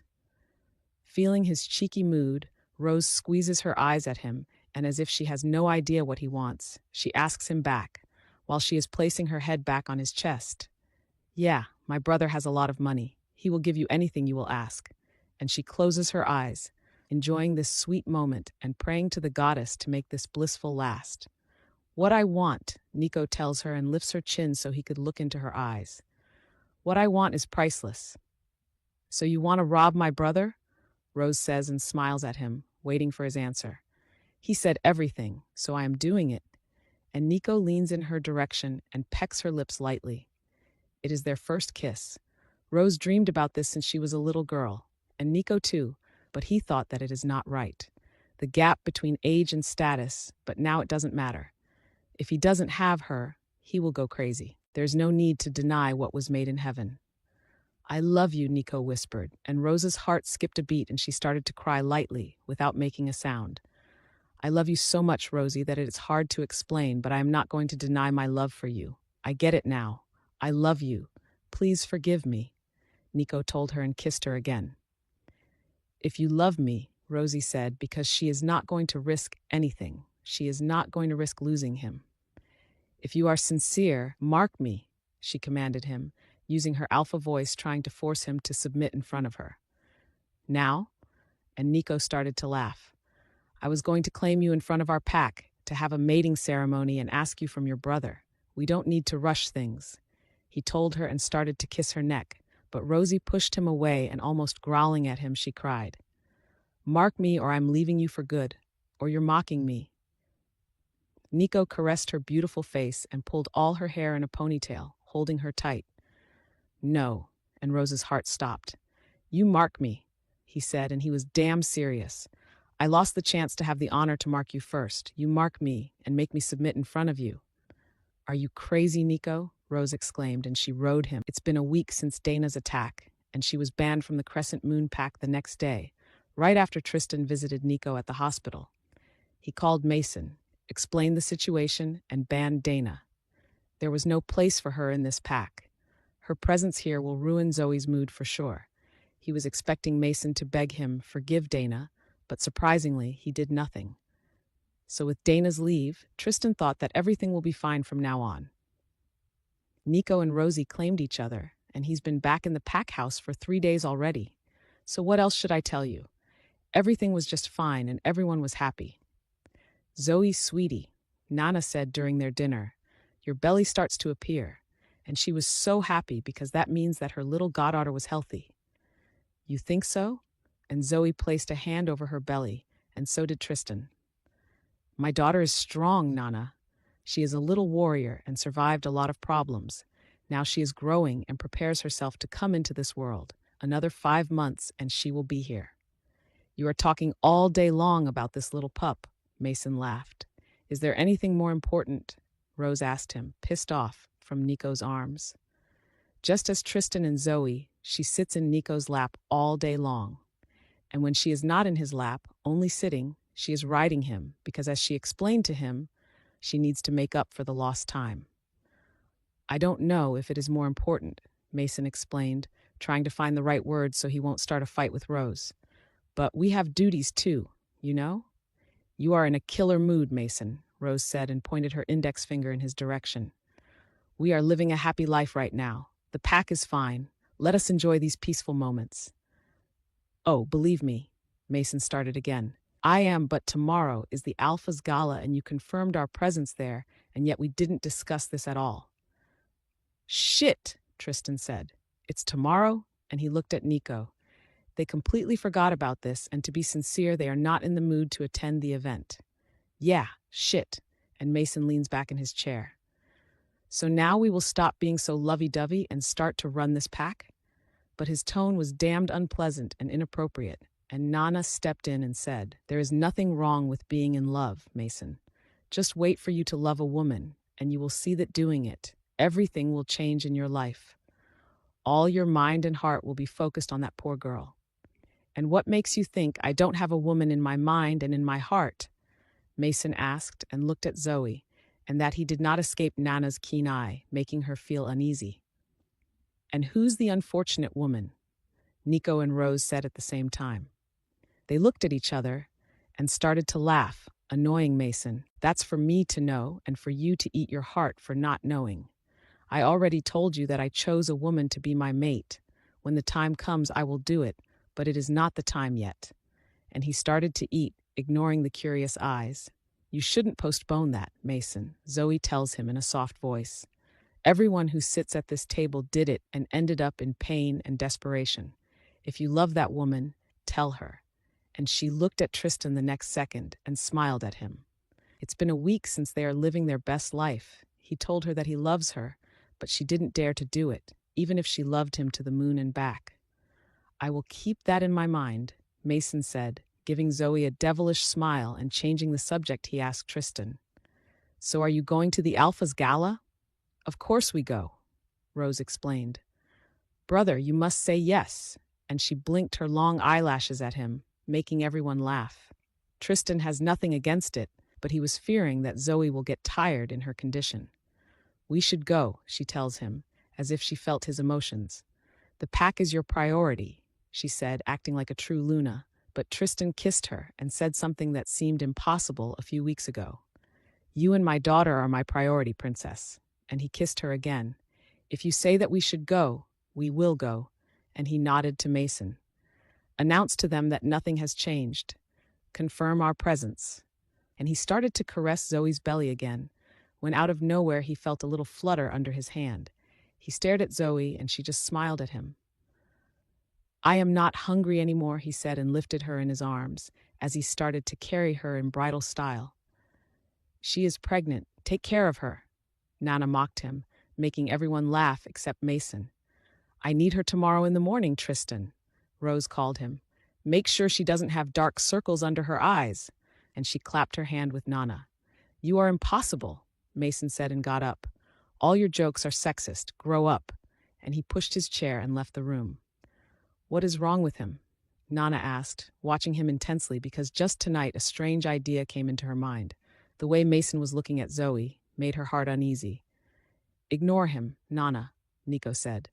Feeling his cheeky mood, Rose squeezes her eyes at him, and as if she has no idea what he wants, she asks him back, while she is placing her head back on his chest. Yeah, my brother has a lot of money. He will give you anything you will ask. And she closes her eyes, enjoying this sweet moment and praying to the goddess to make this blissful last. What I want, Nico tells her and lifts her chin so he could look into her eyes. What I want is priceless. So you want to rob my brother? Rose says and smiles at him, waiting for his answer. He said everything, so I am doing it. And Nico leans in her direction and pecks her lips lightly. It is their first kiss. Rose dreamed about this since she was a little girl, and Nico too, but he thought that it is not right. The gap between age and status, but now it doesn't matter. If he doesn't have her, he will go crazy. There's no need to deny what was made in heaven. I love you, Nico whispered, and Rose's heart skipped a beat and she started to cry lightly, without making a sound. I love you so much, Rosie, that it is hard to explain, but I am not going to deny my love for you. I get it now. I love you. Please forgive me, Nico told her and kissed her again. If you love me, Rosie said, because she is not going to risk anything. She is not going to risk losing him. If you are sincere, mark me, she commanded him, using her alpha voice trying to force him to submit in front of her. Now? And Nico started to laugh. I was going to claim you in front of our pack, to have a mating ceremony and ask you from your brother. We don't need to rush things. He told her and started to kiss her neck, but Rosie pushed him away and almost growling at him, she cried. Mark me or I'm leaving you for good, or you're mocking me. Nico caressed her beautiful face and pulled all her hair in a ponytail, holding her tight. No, and Rose's heart stopped. You mark me, he said, and he was damn serious. I lost the chance to have the honor to mark you first. You mark me and make me submit in front of you. Are you crazy, Nico? Rose exclaimed, and she rode him. It's been a week since Dana's attack, and she was banned from the Crescent Moon Pack the next day, right after Tristan visited Nico at the hospital. He called Mason, explained the situation, and banned Dana. There was no place for her in this pack. Her presence here will ruin Zoey's mood for sure. He was expecting Mason to beg him forgive Dana, but surprisingly, he did nothing. So with Dana's leave, Tristan thought that everything will be fine from now on. Nico and Rosie claimed each other, and he's been back in the pack house for 3 days already. So what else should I tell you? Everything was just fine and everyone was happy. Zoe, sweetie, Nana said during their dinner, your belly starts to appear. And she was so happy because that means that her little goddaughter was healthy. You think so? And Zoe placed a hand over her belly, and so did Tristan. My daughter is strong, Nana. She is a little warrior and survived a lot of problems. Now she is growing and prepares herself to come into this world. Another 5 months and she will be here. You are talking all day long about this little pup, Mason laughed. Is there anything more important? Rose asked him, pissed off, from Nico's arms. Just as Tristan and Zoe, she sits in Nico's lap all day long. And when she is not in his lap, only sitting, she is riding him because, as she explained to him, she needs to make up for the lost time. I don't know if it is more important, Mason explained, trying to find the right words so he won't start a fight with Rose. But we have duties too, you know? You are in a killer mood, Mason, Rose said and pointed her index finger in his direction. We are living a happy life right now. The pack is fine. Let us enjoy these peaceful moments. Oh, believe me, Mason started again. I am, but tomorrow is the Alpha's gala and you confirmed our presence there, and yet we didn't discuss this at all. Shit, Tristan said. It's tomorrow? And he looked at Nico. They completely forgot about this, and to be sincere, they are not in the mood to attend the event. Yeah, shit, and Mason leans back in his chair. So now we will stop being so lovey-dovey and start to run this pack? But his tone was damned unpleasant and inappropriate, and Nana stepped in and said, "There is nothing wrong with being in love, Mason. Just wait for you to love a woman, and you will see that doing it, everything will change in your life. All your mind and heart will be focused on that poor girl." "And what makes you think I don't have a woman in my mind and in my heart?" Mason asked and looked at Zoey, and that he did not escape Nana's keen eye, making her feel uneasy. "And who's the unfortunate woman?" Nico and Rose said at the same time. They looked at each other and started to laugh, annoying Mason. "That's for me to know and for you to eat your heart for not knowing. I already told you that I chose a woman to be my mate. When the time comes, I will do it, but it is not the time yet." And he started to eat, ignoring the curious eyes. "You shouldn't postpone that, Mason," Zoey tells him in a soft voice. "Everyone who sits at this table did it and ended up in pain and desperation. If you love that woman, tell her." And she looked at Tristan the next second and smiled at him. It's been a week since they are living their best life. He told her that he loves her, but she didn't dare to do it, even if she loved him to the moon and back. "I will keep that in my mind," Mason said, giving Zoey a devilish smile, and changing the subject, he asked Tristan, "So are you going to the Alpha's gala?" "Of course we go," Rose explained. "Brother, you must say yes," and she blinked her long eyelashes at him, making everyone laugh. Tristan has nothing against it, but he was fearing that Zoey will get tired in her condition. "We should go," she tells him, as if she felt his emotions. "The pack is your priority," she said, acting like a true Luna, but Tristan kissed her and said something that seemed impossible a few weeks ago. "You and my daughter are my priority, princess," and he kissed her again. "If you say that we should go, we will go," and he nodded to Mason. "Announce to them that nothing has changed. Confirm our presence." And he started to caress Zoey's belly again, when out of nowhere he felt a little flutter under his hand. He stared at Zoey, and she just smiled at him. "I am not hungry anymore," he said, and lifted her in his arms as he started to carry her in bridal style. "She is pregnant. Take care of her," Nana mocked him, making everyone laugh except Mason. "I need her tomorrow in the morning, Tristan," Rose called him. "Make sure she doesn't have dark circles under her eyes," and she clapped her hand with Nana. "You are impossible," Mason said, and got up. "All your jokes are sexist. Grow up." And he pushed his chair and left the room. "What is wrong with him?" Nana asked, watching him intensely, because just tonight a strange idea came into her mind. The way Mason was looking at Zoey made her heart uneasy. "Ignore him, Nana," Nico said.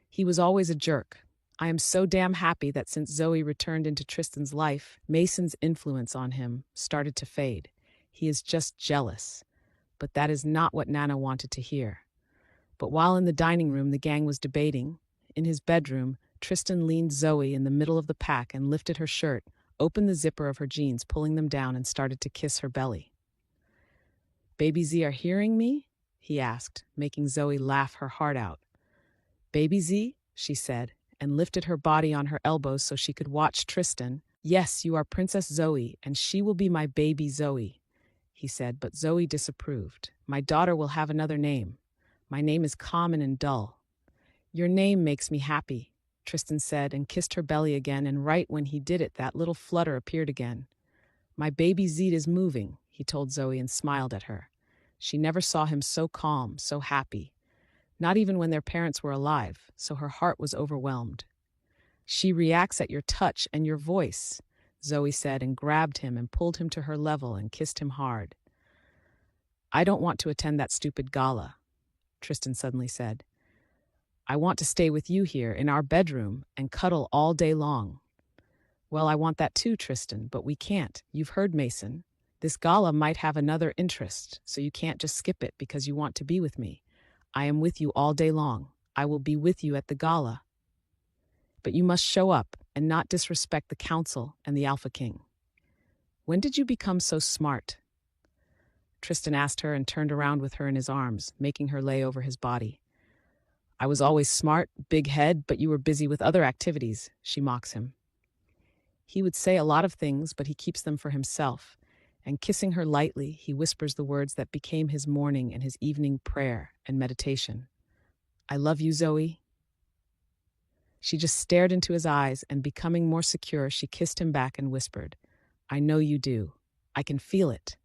"He was always a jerk. I am so damn happy that since Zoey returned into Tristan's life, Mason's influence on him started to fade. He is just jealous." But that is not what Nana wanted to hear. But while in the dining room the gang was debating, in his bedroom, Tristan leaned Zoey in the middle of the pack and lifted her shirt, opened the zipper of her jeans, pulling them down, and started to kiss her belly. "Baby Z are hearing me?" he asked, making Zoey laugh her heart out. "Baby Z?" she said, and lifted her body on her elbows so she could watch Tristan. "Yes, you are Princess Zoey, and she will be my baby Zoey," he said, but Zoey disapproved. "My daughter will have another name. My name is common and dull." "Your name makes me happy," Tristan said, and kissed her belly again, and right when he did it, that little flutter appeared again. "My baby Zed is moving," he told Zoey, and smiled at her. She never saw him so calm, so happy. Not even when their parents were alive, so her heart was overwhelmed. "She reacts at your touch and your voice," Zoey said, and grabbed him and pulled him to her level and kissed him hard. "I don't want to attend that stupid gala," Tristan suddenly said. "I want to stay with you here in our bedroom and cuddle all day long." "Well, I want that too, Tristan, but we can't. You've heard Mason. This gala might have another interest, so you can't just skip it because you want to be with me. I am with you all day long. I will be with you at the gala. But you must show up and not disrespect the council and the Alpha King." "When did you become so smart?" Tristan asked her and turned around with her in his arms, making her lay over his body. "I was always smart, big head, but you were busy with other activities," she mocks him. He would say a lot of things, but he keeps them for himself, and kissing her lightly, he whispers the words that became his morning and his evening prayer and meditation. "I love you, Zoey." She just stared into his eyes, and becoming more secure, she kissed him back and whispered, "I know you do. I can feel it."